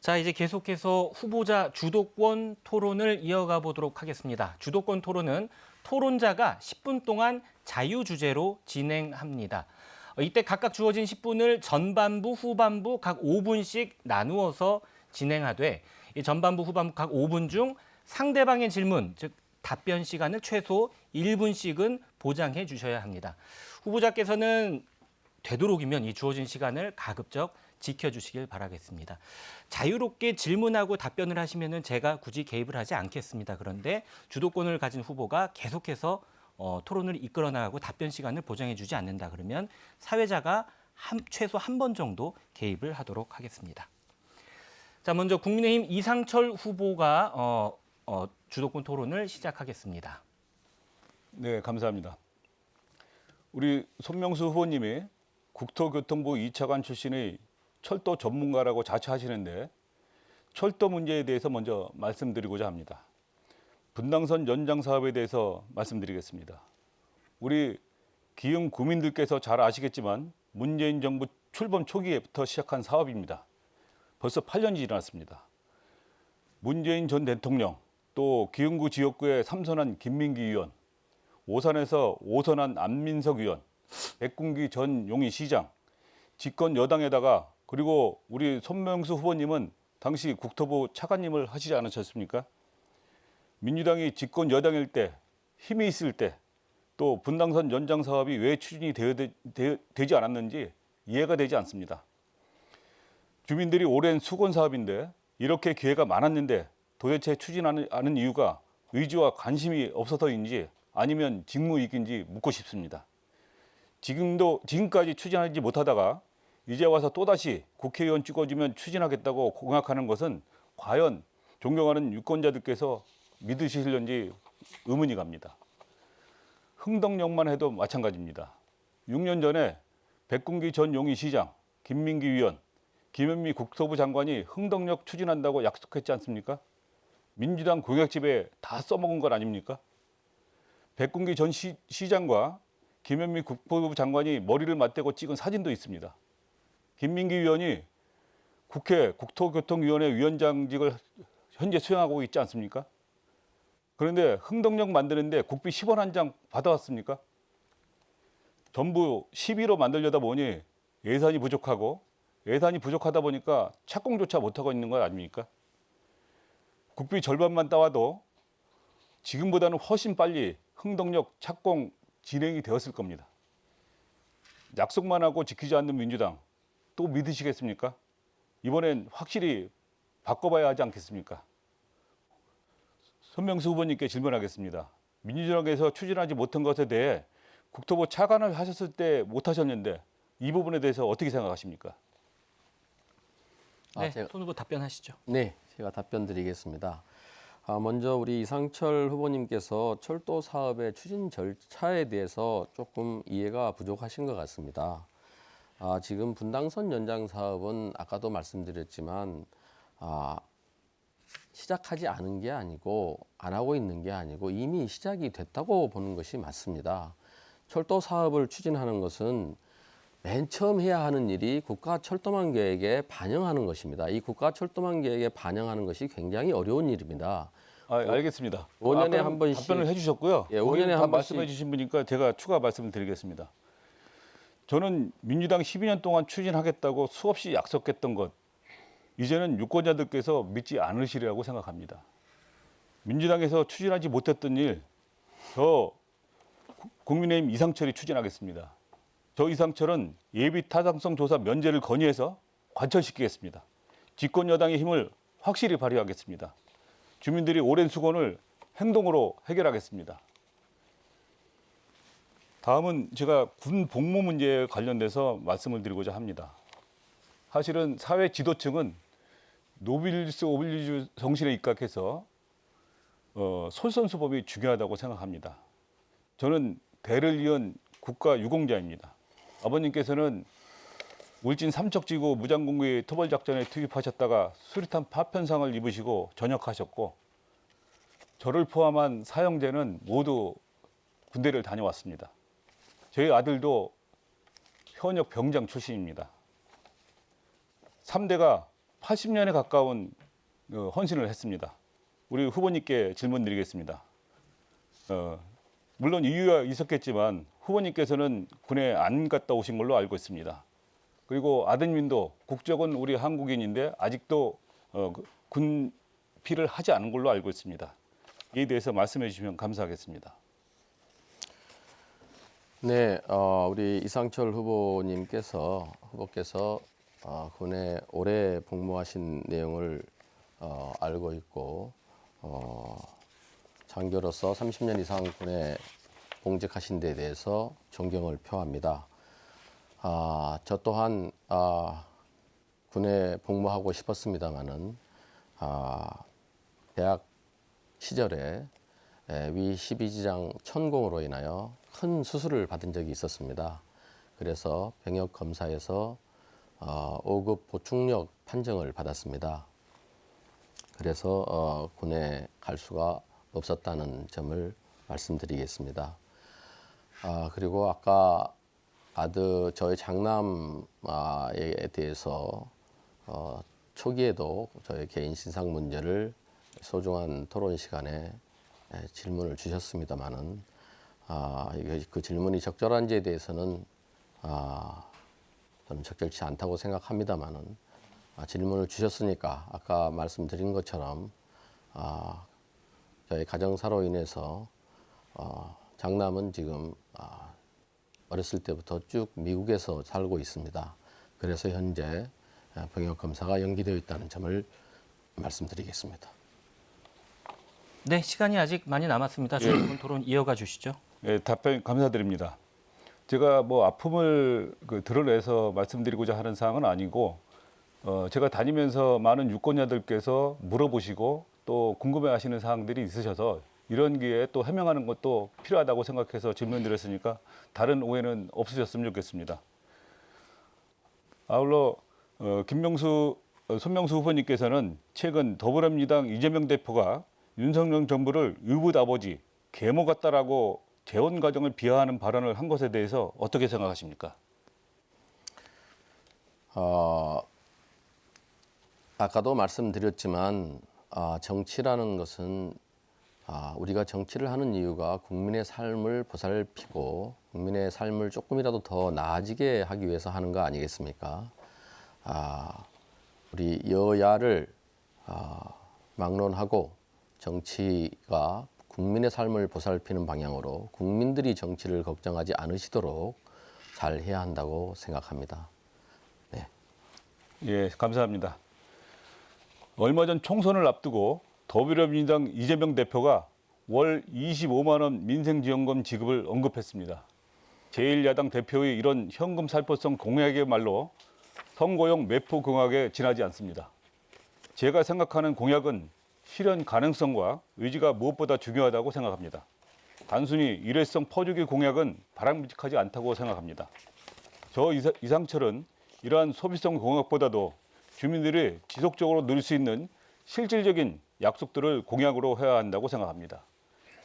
자, 이제 계속해서 후보자 주도권 토론을 이어가 보도록 하겠습니다. 주도권 토론은 토론자가 10분 동안 자유주제로 진행합니다. 이때 각각 주어진 10분을 전반부, 후반부 각 5분씩 나누어서 진행하되 이 전반부, 후반부 각 5분 중 상대방의 질문, 즉 답변 시간을 최소 1분씩은 보장해 주셔야 합니다. 후보자께서는 되도록이면 이 주어진 시간을 가급적 지켜주시길 바라겠습니다. 자유롭게 질문하고 답변을 하시면은 제가 굳이 개입을 하지 않겠습니다. 그런데 주도권을 가진 후보가 계속해서 토론을 이끌어 나가고 답변 시간을 보장해 주지 않는다 그러면 사회자가 최소 한 번 정도 개입을 하도록 하겠습니다. 자, 먼저 국민의힘 이상철 후보가 주도권 토론을 시작하겠습니다. 네, 감사합니다. 우리 손명수 후보님이 국토교통부 2차관 출신의 철도 전문가라고 자처하시는데 철도 문제에 대해서 먼저 말씀드리고자 합니다. 분당선 연장 사업에 대해서 말씀드리겠습니다. 우리 기흥 구민들께서 잘 아시겠지만 문재인 정부 출범 초기에부터 시작한 사업입니다. 벌써 8년이 지났습니다. 문재인 전 대통령, 또 기흥구 지역구의 삼선한 김민기 의원, 오산에서 오선한 안민석 의원, 백군기 전 용인시장, 집권 여당에다가 그리고 우리 손명수 후보님은 당시 국토부 차관님을 하시지 않으셨습니까? 민주당이 집권 여당일 때, 힘이 있을 때, 또 분당선 연장 사업이 왜 추진이 되지 않았는지 이해가 되지 않습니다. 주민들이 오랜 수건 사업인데 이렇게 기회가 많았는데 도대체 추진하는 않은 이유가 의지와 관심이 없어서인지 아니면 직무이익인지 묻고 싶습니다. 지금까지 추진하지 못하다가 이제 와서 또다시 국회의원 찍어주면 추진하겠다고 공약하는 것은 과연 존경하는 유권자들께서 믿으시려는지 의문이 갑니다. 흥덕역만 해도 마찬가지입니다. 6년 전에 백군기 전 용인시장, 김민기 의원, 김현미 국토부 장관이 흥덕역 추진한다고 약속했지 않습니까? 민주당 공약집에 다 써먹은 것 아닙니까? 백군기 전 시장과 김현미 국토부 장관이 머리를 맞대고 찍은 사진도 있습니다. 김민기 의원이 국회 국토교통위원회 위원장직을 현재 수행하고 있지 않습니까? 그런데 흥덕역 만드는데 국비 10원 한 장 받아왔습니까? 전부 시비로 만들려다 보니 예산이 부족하다 보니까 착공조차 못하고 있는 것 아닙니까? 국비 절반만 따와도 지금보다는 훨씬 빨리 흥덕역 착공 진행이 되었을 겁니다. 약속만 하고 지키지 않는 민주당 또 믿으시겠습니까? 이번엔 확실히 바꿔봐야 하지 않겠습니까? 손명수 후보님께 질문하겠습니다. 민주당에서 추진하지 못한 것에 대해 국토부 차관을 하셨을 때 못하셨는데 이 부분에 대해서 어떻게 생각하십니까? 네, 손 후보 답변하시죠. 네, 제가 답변 드리겠습니다. 먼저 우리 이상철 후보님께서 철도 사업의 추진 절차에 대해서 조금 이해가 부족하신 것 같습니다. 지금 분당선 연장 사업은 아까도 말씀드렸지만 시작하지 않은 게 아니고 안 하고 있는 게 아니고 이미 시작이 됐다고 보는 것이 맞습니다. 철도 사업을 추진하는 것은 맨 처음 해야 하는 일이 국가철도망 계획에 반영하는 것입니다. 이 국가철도망 계획에 반영하는 것이 굉장히 어려운 일입니다. 알겠습니다. 5년에 한 번씩 답변을 해주셨고요. 예, 5년에 한 번씩 말씀해 주신 분이니까 제가 추가 말씀을 드리겠습니다. 저는 민주당 12년 동안 추진하겠다고 수없이 약속했던 것, 이제는 유권자들께서 믿지 않으시리라고 생각합니다. 민주당에서 추진하지 못했던 일, 저 국민의힘 이상철이 추진하겠습니다. 저 이상철은 예비 타당성 조사 면제를 건의해서 관철시키겠습니다. 집권 여당의 힘을 확실히 발휘하겠습니다. 주민들이 오랜 수곤을 행동으로 해결하겠습니다. 다음은 제가 군 복무 문제에 관련돼서 말씀을 드리고자 합니다. 사실은 사회 지도층은 노빌리스 오빌리주 정신에 입각해서 솔선수범이 중요하다고 생각합니다. 저는 대를 이은 국가 유공자입니다. 아버님께서는 울진 삼척지구 무장공비 토벌작전에 투입하셨다가 수리탄 파편상을 입으시고 전역하셨고, 저를 포함한 사형제는 모두 군대를 다녀왔습니다. 저희 아들도 현역 병장 출신입니다. 3대가 80년에 가까운 헌신을 했습니다. 우리 후보님께 질문 드리겠습니다. 물론 이유가 있었겠지만 후보님께서는 군에 안 갔다 오신 걸로 알고 있습니다. 그리고 아드님도 국적은 우리 한국인인데 아직도 군피를 하지 않은 걸로 알고 있습니다. 이에 대해서 말씀해 주시면 감사하겠습니다. 네, 우리 이상철 후보께서 군에 오래 복무하신 내용을 알고 있고 장교로서 30년 이상 군에 봉직하신 데 대해서 존경을 표합니다. 저 또한 군에 복무하고 싶었습니다마는 대학 시절에 위 12지장 천공으로 인하여 큰 수술을 받은 적이 있었습니다. 그래서 병역 검사에서 5급 보충력 판정을 받았습니다. 그래서 군에 갈 수가 없었다는 점을 말씀드리겠습니다. 그리고 아까 저희 장남에 대해서 초기에도 저희 개인 신상 문제를 소중한 토론 시간에 질문을 주셨습니다마는 그 질문이 적절한지에 대해서는 저는 적절치 않다고 생각합니다마는 질문을 주셨으니까 아까 말씀드린 것처럼 저희 가정사로 인해서 장남은 지금 어렸을 때부터 쭉 미국에서 살고 있습니다. 그래서 현재 병역 검사가 연기되어 있다는 점을 말씀드리겠습니다. 네, 시간이 아직 많이 남았습니다. 저희 토론 이어가 주시죠. 예, 답변 감사드립니다. 제가 뭐 아픔을 드러내서 말씀드리고자 하는 사항은 아니고 제가 다니면서 많은 유권자들께서 물어보시고 또 궁금해하시는 사항들이 있으셔서 이런 기회에 또 해명하는 것도 필요하다고 생각해서 질문드렸으니까 다른 오해는 없으셨으면 좋겠습니다. 아울러 손명수 후보님께서는 최근 더불어민주당 이재명 대표가 윤석열 정부를 의붓아버지, 계모 같다라고 재혼 가정을 비하하는 발언을 한 것에 대해서 어떻게 생각하십니까? 아까도 말씀드렸지만 정치라는 것은 우리가 정치를 하는 이유가 국민의 삶을 보살피고 국민의 삶을 조금이라도 더 나아지게 하기 위해서 하는 거 아니겠습니까? 우리 여야를 막론하고 정치가 국민의 삶을 보살피는 방향으로 국민들이 정치를 걱정하지 않으시도록 잘 해야 한다고 생각합니다. 네. 예, 감사합니다. 얼마 전 총선을 앞두고 더불어민주당 이재명 대표가 월 25만 원 민생지원금 지급을 언급했습니다. 제1야당 대표의 이런 현금 살포성 공약의 말로 선거용 매포 공약에 지나지 않습니다. 제가 생각하는 공약은 실현 가능성과 의지가 무엇보다 중요하다고 생각합니다. 단순히 일회성 퍼주기 공약은 바람직하지 않다고 생각합니다. 저 이상철은 이러한 소비성 공약보다도 주민들이 지속적으로 누릴 수 있는 실질적인 약속들을 공약으로 해야 한다고 생각합니다.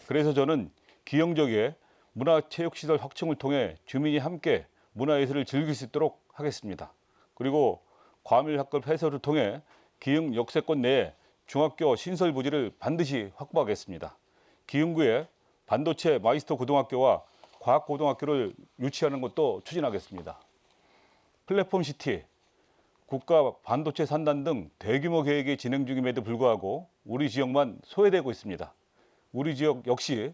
그래서 저는 기형적의 문화체육시설 확충을 통해 주민이 함께 문화예술을 즐길 수 있도록 하겠습니다. 그리고 과밀학급 해소를 통해 기흥 역세권 내에 중학교 신설 부지를 반드시 확보하겠습니다. 기흥구에 반도체 마이스터 고등학교와 과학고등학교를 유치하는 것도 추진하겠습니다. 플랫폼시티, 국가 반도체 산단 등 대규모 계획이 진행 중임에도 불구하고 우리 지역만 소외되고 있습니다. 우리 지역 역시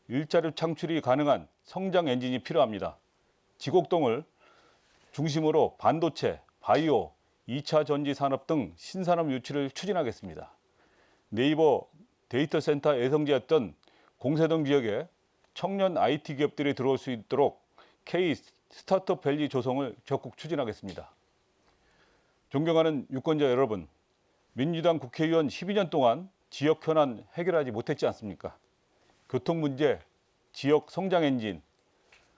일자리 창출이 가능한 성장 엔진이 필요합니다. 지곡동을 중심으로 반도체, 바이오, 2차 전지 산업 등 신산업 유치를 추진하겠습니다. 네이버 데이터 센터 애성지였던 공세동 지역에 청년 IT 기업들이 들어올 수 있도록 K 스타트업 밸리 조성을 적극 추진하겠습니다. 존경하는 유권자 여러분, 민주당 국회의원 12년 동안 지역 현안 해결하지 못했지 않습니까? 교통 문제, 지역 성장 엔진,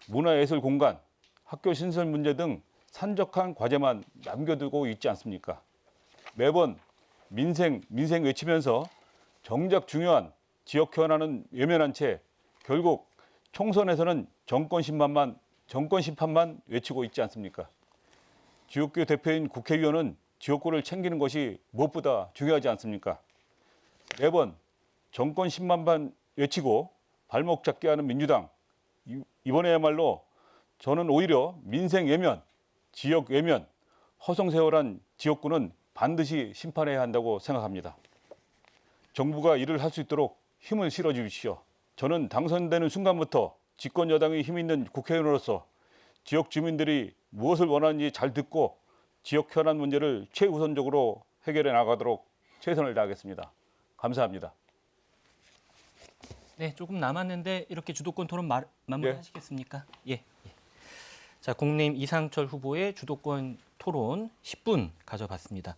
문화예술 공간, 학교 신설 문제 등 산적한 과제만 남겨두고 있지 않습니까? 매번 민생 외치면서 정작 중요한 지역 현안은 외면한 채 결국 총선에서는 정권 심판만 외치고 있지 않습니까? 지역구 대표인 국회의원은 지역구를 챙기는 것이 무엇보다 중요하지 않습니까? 매번 정권 심판만 외치고 발목 잡게 하는 민주당, 이번에야말로 저는 오히려 민생 외면, 지역 외면, 허송세월한 지역구는 반드시 심판해야 한다고 생각합니다. 정부가 일을 할 수 있도록 힘을 실어 주십시오. 저는 당선되는 순간부터 집권 여당이 힘 있는 국회의원으로서 지역 주민들이 무엇을 원하는지 잘 듣고 지역 현안 문제를 최우선적으로 해결해 나가도록 최선을 다하겠습니다. 감사합니다. 네, 조금 남았는데 이렇게 주도권 토론 마무리하시겠습니까? 예. 자, 국민의힘 이상철 후보의 주도권 토론 10분 가져봤습니다.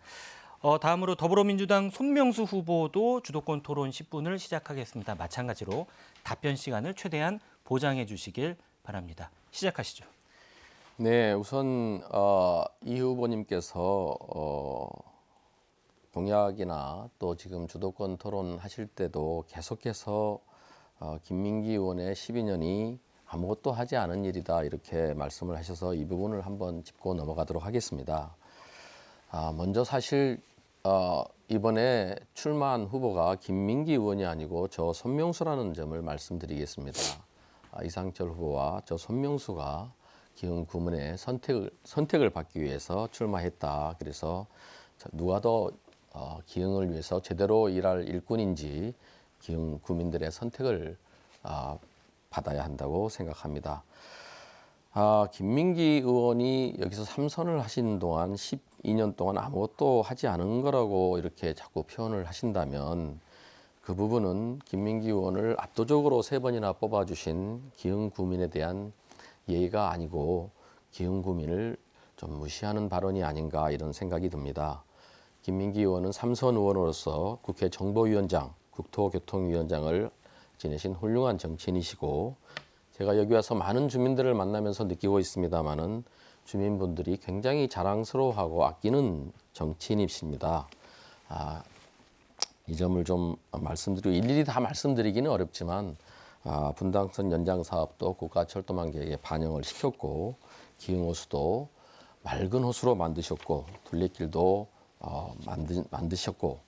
다음으로 더불어민주당 손명수 후보도 주도권 토론 10분을 시작하겠습니다. 마찬가지로 답변 시간을 최대한 보장해 주시길 바랍니다. 시작하시죠. 네, 우선 이 후보님께서 공약이나 또 지금 주도권 토론하실 때도 계속해서 김민기 의원의 12년이 아무것도 하지 않은 일이다 이렇게 말씀을 하셔서 이 부분을 한번 짚고 넘어가도록 하겠습니다. 먼저 사실 이번에 출마한 후보가 김민기 의원이 아니고 저 손명수라는 점을 말씀드리겠습니다. 이상철 후보와 저 손명수가 기흥 구민의 선택을 받기 위해서 출마했다. 그래서 누가 더 기흥을 위해서 제대로 일할 일꾼인지 기흥 구민들의 선택을 받아야 한다고 생각합니다. 김민기 의원이 여기서 3선을 하신 동안 12년 동안 아무것도 하지 않은 거라고 이렇게 자꾸 표현을 하신다면 그 부분은 김민기 의원을 압도적으로 3번이나 뽑아주신 기흥 구민에 대한 예의가 아니고 기흥 구민을 좀 무시하는 발언이 아닌가 이런 생각이 듭니다. 김민기 의원은 3선 의원으로서 국회 정보위원장, 국토교통위원장을 지내신 훌륭한 정치인이시고 제가 여기 와서 많은 주민들을 만나면서 느끼고 있습니다마는 주민분들이 굉장히 자랑스러워하고 아끼는 정치인이십니다. 이 점을 좀 말씀드리고 일일이 다 말씀드리기는 어렵지만 분당선 연장 사업도 국가철도망 계획에 반영을 시켰고 기흥 호수도 맑은 호수로 만드셨고 둘레길도 만드셨고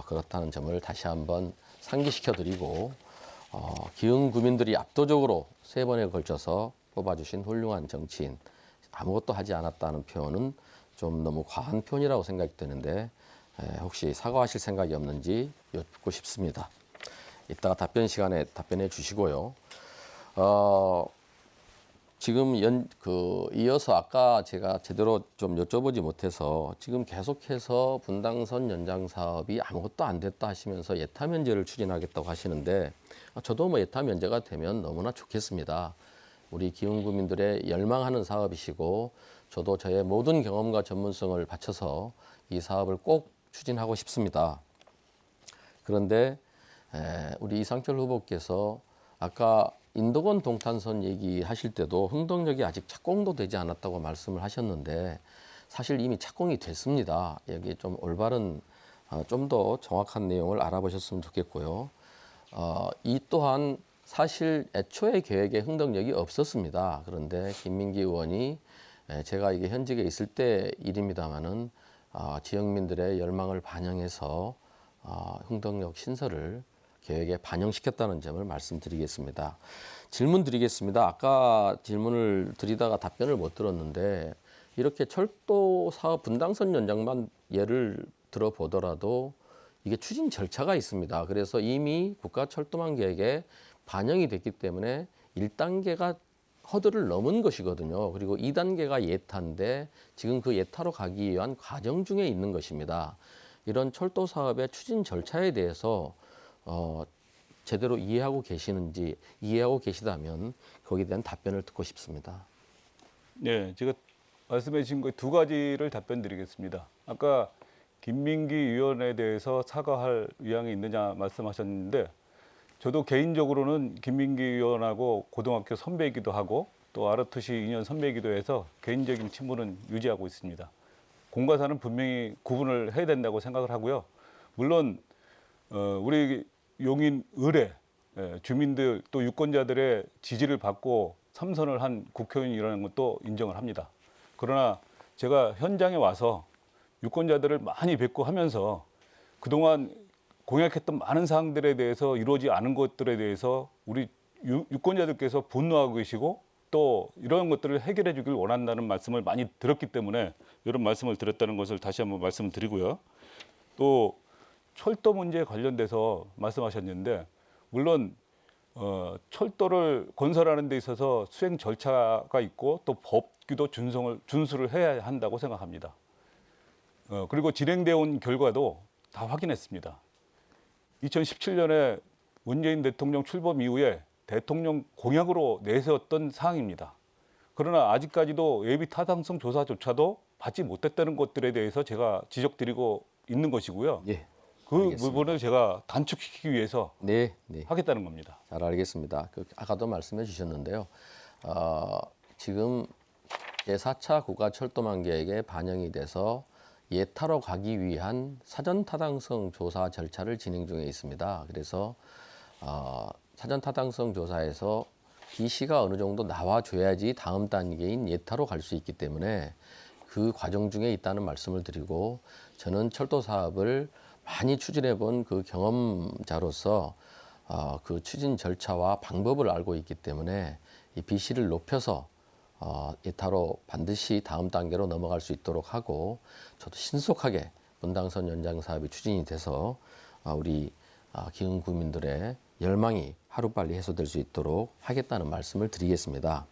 그렇다는 점을 다시 한번 상기시켜드리고 기흥 구민들이 압도적으로 3번에 걸쳐서 뽑아주신 훌륭한 정치인 아무것도 하지 않았다는 표현은 좀 너무 과한 표현이라고 생각이 드는데 혹시 사과하실 생각이 없는지 여쭙고 싶습니다. 이따가 답변 시간에 답변해 주시고요. 지금 이어서 아까 제가 제대로 좀 여쭤보지 못해서 지금 계속해서 분당선 연장 사업이 아무것도 안 됐다 하시면서 예타 면제를 추진하겠다고 하시는데 저도 뭐 예타 면제가 되면 너무나 좋겠습니다. 우리 기흥 구민들의 열망하는 사업이시고 저도 저의 모든 경험과 전문성을 바쳐서 이 사업을 꼭 추진하고 싶습니다. 그런데 우리 이상철 후보께서 아까 인도권 동탄선 얘기하실 때도 흥덕역이 아직 착공도 되지 않았다고 말씀을 하셨는데 사실 이미 착공이 됐습니다. 여기 좀 올바른 좀 더 정확한 내용을 알아보셨으면 좋겠고요. 이 또한 사실 애초에 계획에 흥덕역이 없었습니다. 그런데 김민기 의원이 제가 이게 현직에 있을 때 일입니다마는 지역민들의 열망을 반영해서 흥덕역 신설을 계획에 반영시켰다는 점을 말씀드리겠습니다. 질문 드리겠습니다. 아까 질문을 드리다가 답변을 못 들었는데 이렇게 철도 사업 분당선 연장만 예를 들어보더라도 이게 추진 절차가 있습니다. 그래서 이미 국가철도망 계획에 반영이 됐기 때문에 1단계가 허들을 넘은 것이거든요. 그리고 2단계가 예타인데 지금 그 예타로 가기 위한 과정 중에 있는 것입니다. 이런 철도 사업의 추진 절차에 대해서 제대로 이해하고 계시는지, 이해하고 계시다면 거기에 대한 답변을 듣고 싶습니다. 네, 제가 말씀해 주신 거 두 가지를 답변 드리겠습니다. 아까 김민기 의원에 대해서 사과할 의향이 있느냐 말씀하셨는데 저도 개인적으로는 김민기 의원하고 고등학교 선배이기도 하고 또 아르투시 2년 선배이기도 해서 개인적인 친분은 유지하고 있습니다. 공과 사는 분명히 구분을 해야 된다고 생각을 하고요. 물론 우리 용인 의뢰 주민들 또 유권자들의 지지를 받고 삼선을 한 국회의원이라는 것도 인정을 합니다. 그러나 제가 현장에 와서 유권자들을 많이 뵙고 하면서 그동안 공약했던 많은 사항들에 대해서 이루어지지 않은 것들에 대해서 우리 유권자들께서 분노하고 계시고 또 이런 것들을 해결해 주길 원한다는 말씀을 많이 들었기 때문에 이런 말씀을 드렸다는 것을 다시 한번 말씀을 드리고요. 또 철도 문제에 관련돼서 말씀하셨는데 물론 철도를 건설하는 데 있어서 수행 절차가 있고 또 법규도 준수를 해야 한다고 생각합니다. 그리고 진행되어 온 결과도 다 확인했습니다. 2017년에 문재인 대통령 출범 이후에 대통령 공약으로 내세웠던 사항입니다. 그러나 아직까지도 예비 타당성 조사조차도 받지 못했다는 것들에 대해서 제가 지적드리고 있는 것이고요. 예, 그 알겠습니다. 부분을 제가 단축시키기 위해서 네. 하겠다는 겁니다. 잘 알겠습니다. 아까도 말씀해 주셨는데요. 지금 제4차 국가철도망 계획에 반영이 돼서 예타로 가기 위한 사전 타당성 조사 절차를 진행 중에 있습니다. 그래서 사전 타당성 조사에서 BC가 어느 정도 나와줘야지 다음 단계인 예타로 갈 수 있기 때문에 그 과정 중에 있다는 말씀을 드리고 저는 철도 사업을 많이 추진해 본 그 경험자로서 그 추진 절차와 방법을 알고 있기 때문에 이 BC를 높여서 예타로 반드시 다음 단계로 넘어갈 수 있도록 하고 저도 신속하게 분당선 연장 사업이 추진이 돼서 우리 기흥 구민들의 열망이 하루빨리 해소될 수 있도록 하겠다는 말씀을 드리겠습니다.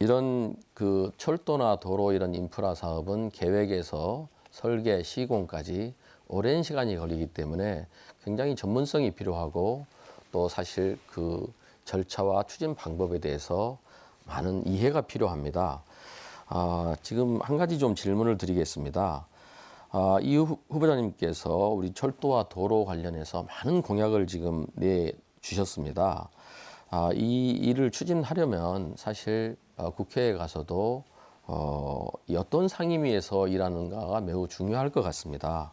이런 그 철도나 도로 이런 인프라 사업은 계획에서 설계, 시공까지 오랜 시간이 걸리기 때문에 굉장히 전문성이 필요하고 또 사실 그 절차와 추진 방법에 대해서 많은 이해가 필요합니다. 지금 한 가지 좀 질문을 드리겠습니다. 이 후보자님께서 우리 철도와 도로 관련해서 많은 공약을 지금 내주셨습니다. 이 일을 추진하려면 사실 국회에 가서도 어떤 상임위에서 일하는가가 매우 중요할 것 같습니다.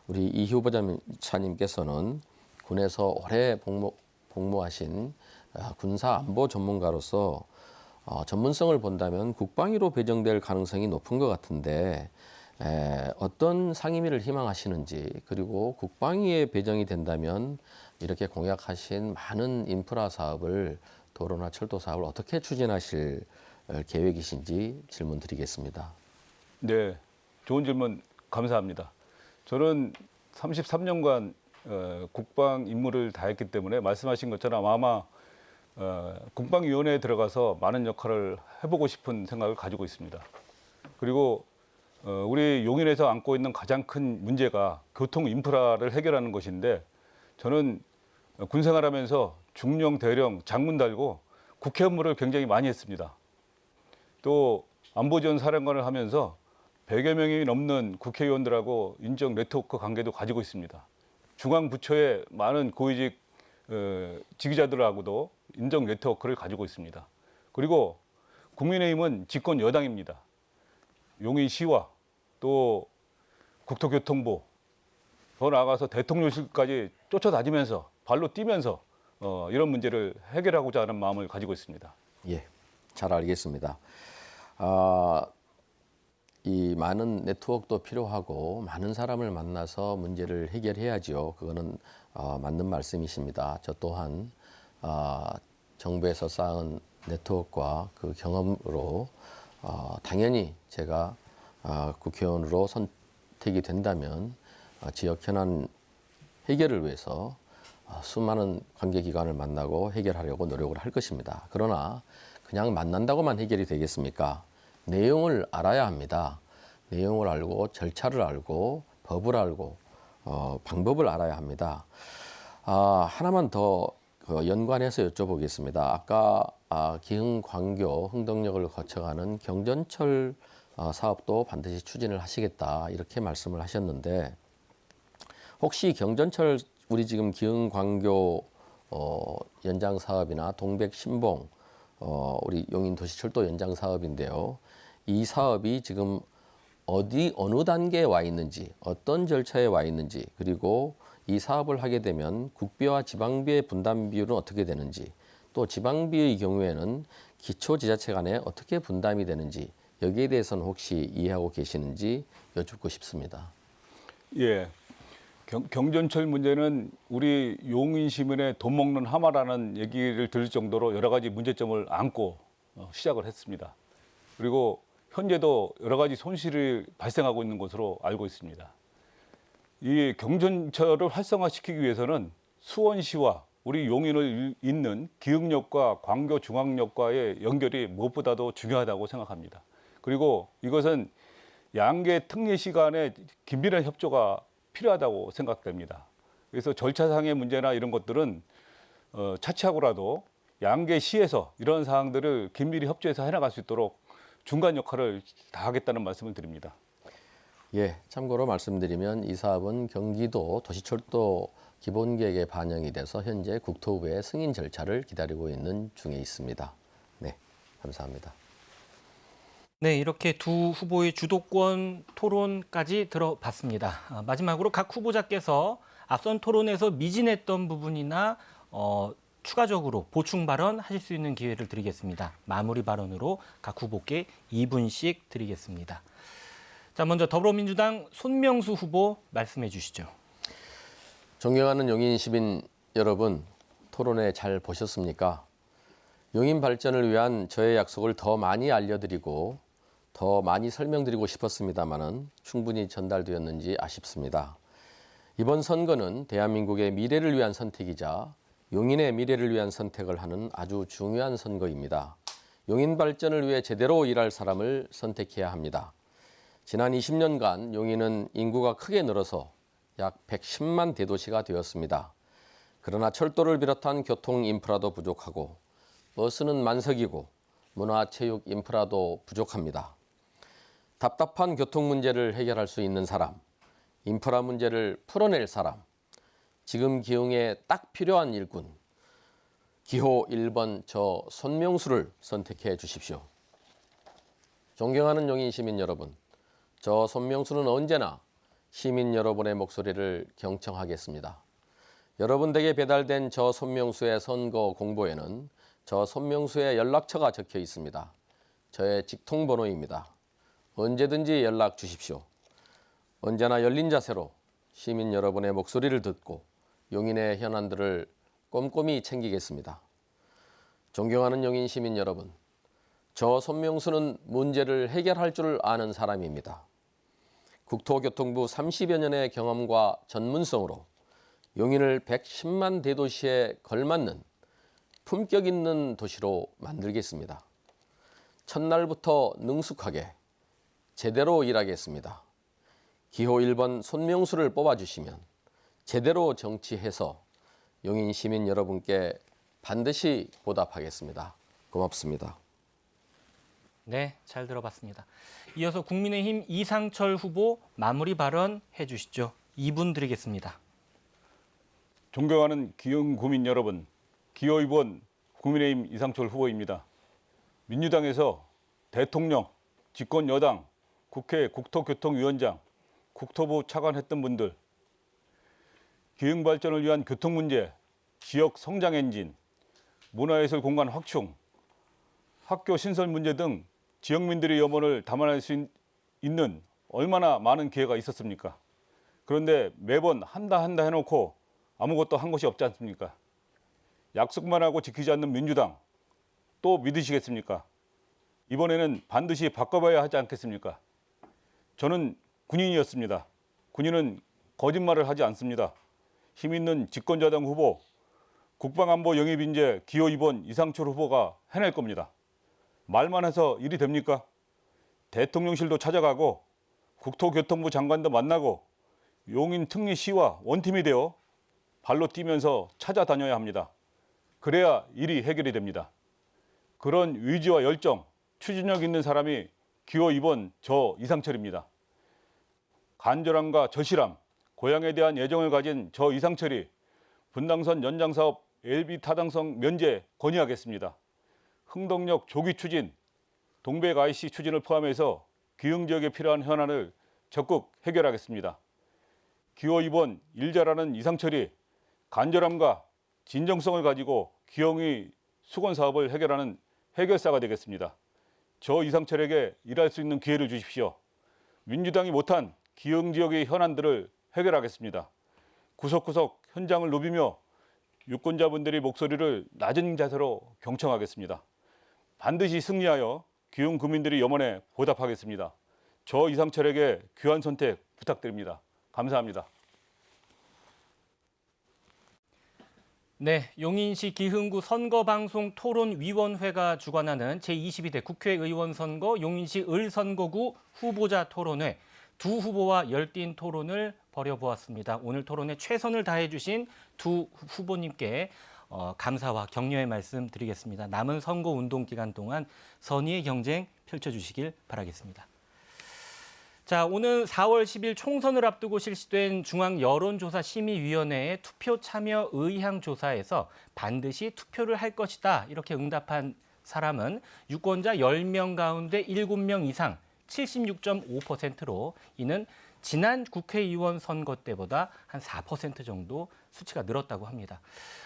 우리 이 후보자님께서는 군에서 오래 복무하신 군사 안보 전문가로서 전문성을 본다면 국방위로 배정될 가능성이 높은 것 같은데 어떤 상임위를 희망하시는지 그리고 국방위에 배정이 된다면 이렇게 공약하신 많은 인프라 사업을 도로나 철도 사업을 어떻게 추진하실 계획이신지 질문 드리겠습니다. 네, 좋은 질문 감사합니다. 저는 33년간 국방 임무를 다했기 때문에 말씀하신 것처럼 아마 국방위원회에 들어가서 많은 역할을 해보고 싶은 생각을 가지고 있습니다. 그리고 우리 용인에서 안고 있는 가장 큰 문제가 교통 인프라를 해결하는 것인데 저는 군 생활하면서 중령, 대령, 장문 달고 국회 업무를 굉장히 많이 했습니다. 또 안보지원 사령관을 하면서 100여 명이 넘는 국회의원들하고 인적 네트워크 관계도 가지고 있습니다. 중앙부처의 많은 고위직 지휘자들하고도 인적 네트워크를 가지고 있습니다. 그리고 국민의힘은 집권 여당입니다. 용인시와 또 국토교통부 더 나아가서 대통령실까지 쫓아다니면서 발로 뛰면서 이런 문제를 해결하고자 하는 마음을 가지고 있습니다. 예, 잘 알겠습니다. 이 많은 네트워크도 필요하고 많은 사람을 만나서 문제를 해결해야지요. 그거는 맞는 말씀이십니다. 저 또한 정부에서 쌓은 네트워크와 그 경험으로 당연히 제가 국회의원으로 선택이 된다면 지역 현안 해결을 위해서 수많은 관계기관을 만나고 해결하려고 노력을 할 것입니다. 그러나 그냥 만난다고만 해결이 되겠습니까? 내용을 알아야 합니다. 내용을 알고 절차를 알고 법을 알고 방법을 알아야 합니다. 하나만 더 연관해서 여쭤보겠습니다. 아까 기흥, 광교, 흥덕역을 거쳐가는 경전철 사업도 반드시 추진을 하시겠다 이렇게 말씀을 하셨는데 혹시 경전철 우리 지금 기흥, 광교 연장 사업이나 동백, 신봉 우리 용인 도시철도 연장 사업인데요. 이 사업이 지금 어느 단계에 와 있는지, 어떤 절차에 와 있는지, 그리고 이 사업을 하게 되면 국비와 지방비의 분담 비율은 어떻게 되는지, 또 지방비의 경우에는 기초지자체 간에 어떻게 분담이 되는지 여기에 대해서는 혹시 이해하고 계시는지 여쭙고 싶습니다. 예, 경전철 문제는 우리 용인 시민의 돈 먹는 하마라는 얘기를 들을 정도로 여러 가지 문제점을 안고 시작을 했습니다. 그리고 현재도 여러 가지 손실이 발생하고 있는 것으로 알고 있습니다. 이 경전철을 활성화시키기 위해서는 수원시와 우리 용인을 잇는 기흥역과 광교중앙역과의 연결이 무엇보다도 중요하다고 생각합니다. 그리고 이것은 양계 특례시 간의 긴밀한 협조가 필요하다고 생각됩니다. 그래서 절차상의 문제나 이런 것들은 차치하고라도 양계시에서 이런 사항들을 긴밀히 협조해서 해나갈 수 있도록 중간 역할을 다하겠다는 말씀을 드립니다. 예, 참고로 말씀드리면 이 사업은 경기도 도시철도 기본계획에 반영이 돼서 현재 국토부의 승인 절차를 기다리고 있는 중에 있습니다. 네, 감사합니다. 네, 이렇게 두 후보의 주도권 토론까지 들어봤습니다. 마지막으로 각 후보자께서 앞선 토론에서 미진했던 부분이나 추가적으로 보충 발언 하실 수 있는 기회를 드리겠습니다. 마무리 발언으로 각 후보께 2분씩 드리겠습니다. 자, 먼저 더불어민주당 손명수 후보 말씀해 주시죠. 존경하는 용인 시민 여러분, 토론회 잘 보셨습니까? 용인 발전을 위한 저의 약속을 더 많이 알려드리고 더 많이 설명드리고 싶었습니다마는 충분히 전달되었는지 아쉽습니다. 이번 선거는 대한민국의 미래를 위한 선택이자 용인의 미래를 위한 선택을 하는 아주 중요한 선거입니다. 용인 발전을 위해 제대로 일할 사람을 선택해야 합니다. 지난 20년간 용인은 인구가 크게 늘어서 약 110만 대도시가 되었습니다. 그러나 철도를 비롯한 교통 인프라도 부족하고 버스는 만석이고 문화체육 인프라도 부족합니다. 답답한 교통 문제를 해결할 수 있는 사람, 인프라 문제를 풀어낼 사람, 지금 기흥에 딱 필요한 일꾼, 기호 1번 저 손명수를 선택해 주십시오. 존경하는 용인 시민 여러분, 저 손명수는 언제나 시민 여러분의 목소리를 경청하겠습니다. 여러분 댁에 배달된 저 손명수의 선거 공보에는 저 손명수의 연락처가 적혀 있습니다. 저의 직통번호입니다. 언제든지 연락 주십시오. 언제나 열린 자세로 시민 여러분의 목소리를 듣고 용인의 현안들을 꼼꼼히 챙기겠습니다. 존경하는 용인 시민 여러분, 저 손명수는 문제를 해결할 줄 아는 사람입니다. 국토교통부 30여 년의 경험과 전문성으로 용인을 110만 대도시에 걸맞는 품격 있는 도시로 만들겠습니다. 첫날부터 능숙하게 제대로 일하겠습니다. 기호 1번 손명수를 뽑아주시면 제대로 정치해서 용인 시민 여러분께 반드시 보답하겠습니다. 고맙습니다. 네, 잘 들어봤습니다. 이어서 국민의힘 이상철 후보 마무리 발언 해주시죠. 2분 드리겠습니다. 존경하는 기흥 구민 여러분, 기호 2번 국민의힘 이상철 후보입니다. 민주당에서 대통령, 집권 여당, 국회 국토교통위원장, 국토부 차관했던 분들, 기흥 발전을 위한 교통 문제, 지역 성장 엔진, 문화예술 공간 확충, 학교 신설 문제 등 지역민들의 염원을 담아낼 수 있는 얼마나 많은 기회가 있었습니까? 그런데 매번 한다 해놓고 아무것도 한 것이 없지 않습니까? 약속만 하고 지키지 않는 민주당 또 믿으시겠습니까? 이번에는 반드시 바꿔봐야 하지 않겠습니까? 저는 군인이었습니다. 군인은 거짓말을 하지 않습니다. 힘 있는 집권여당 후보, 국방안보 영입 인재 기호 2번 이상철 후보가 해낼 겁니다. 말만 해서 일이 됩니까? 대통령실도 찾아가고 국토교통부 장관도 만나고 용인 특례시와 원팀이 되어 발로 뛰면서 찾아다녀야 합니다. 그래야 일이 해결이 됩니다. 그런 의지와 열정, 추진력 있는 사람이 기호 2번 저 이상철입니다. 간절함과 절실함, 고향에 대한 애정을 가진 저 이상철이 분당선 연장사업 LB 타당성 면제 건의하겠습니다. 흥덕역 조기 추진, 동백 IC 추진을 포함해서 기흥 지역에 필요한 현안을 적극 해결하겠습니다. 기호 2번 일 잘하는 이상철이 간절함과 진정성을 가지고 기흥의 수건 사업을 해결하는 해결사가 되겠습니다. 저 이상철에게 일할 수 있는 기회를 주십시오. 민주당이 못한 기흥 지역의 현안들을 해결하겠습니다. 구석구석 현장을 누비며 유권자분들의 목소리를 낮은 자세로 경청하겠습니다. 반드시 승리하여 기흥 구민들의 염원에 보답하겠습니다. 저 이상철에게 귀한 선택 부탁드립니다. 감사합니다. 네, 용인시 기흥구 선거방송 토론위원회가 주관하는 제22대 국회의원 선거 용인시 을선거구 후보자 토론회 두 후보와 열띤 토론을 벌여보았습니다. 오늘 토론에 최선을 다해주신 두 후보님께 감사와 격려의 말씀 드리겠습니다. 남은 선거 운동 기간 동안 선의의 경쟁 펼쳐주시길 바라겠습니다. 자, 오는 4월 10일 총선을 앞두고 실시된 중앙여론조사심의위원회의 투표 참여 의향 조사에서 반드시 투표를 할 것이다 이렇게 응답한 사람은 유권자 10명 가운데 7명 이상 76.5%로 이는 지난 국회의원 선거 때보다 한 4% 정도 수치가 늘었다고 합니다.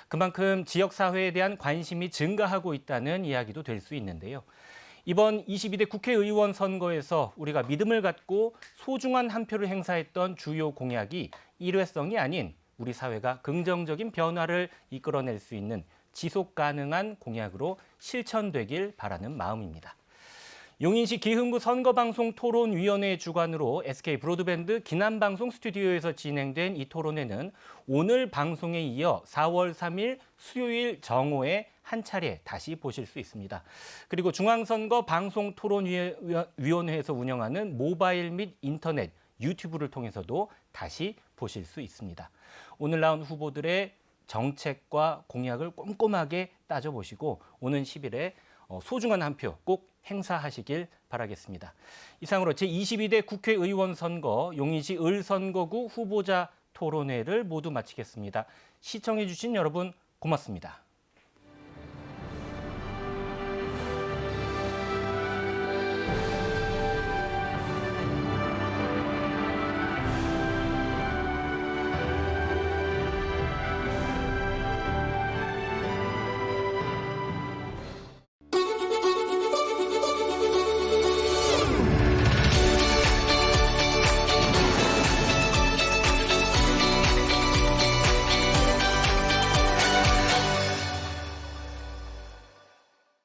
그만큼 지역사회에 대한 관심이 증가하고 있다는 이야기도 될 수 있는데요. 이번 22대 국회의원 선거에서 우리가 믿음을 갖고 소중한 한 표를 행사했던 주요 공약이 일회성이 아닌 우리 사회가 긍정적인 변화를 이끌어낼 수 있는 지속 가능한 공약으로 실천되길 바라는 마음입니다. 용인시 기흥구 선거방송 토론위원회 주관으로 SK 브로드밴드 기남방송 스튜디오에서 진행된 이 토론회는 오늘 방송에 이어 4월 3일 수요일 정오에 한 차례 다시 보실 수 있습니다. 그리고 중앙선거 방송토론위원회에서 운영하는 모바일 및 인터넷, 유튜브를 통해서도 다시 보실 수 있습니다. 오늘 나온 후보들의 정책과 공약을 꼼꼼하게 따져보시고 오는 10일에 소중한 한 표 꼭 행사하시길 바라겠습니다. 이상으로 제22대 국회의원 선거 용인시 을선거구 후보자 토론회를 모두 마치겠습니다. 시청해 주신 여러분 고맙습니다.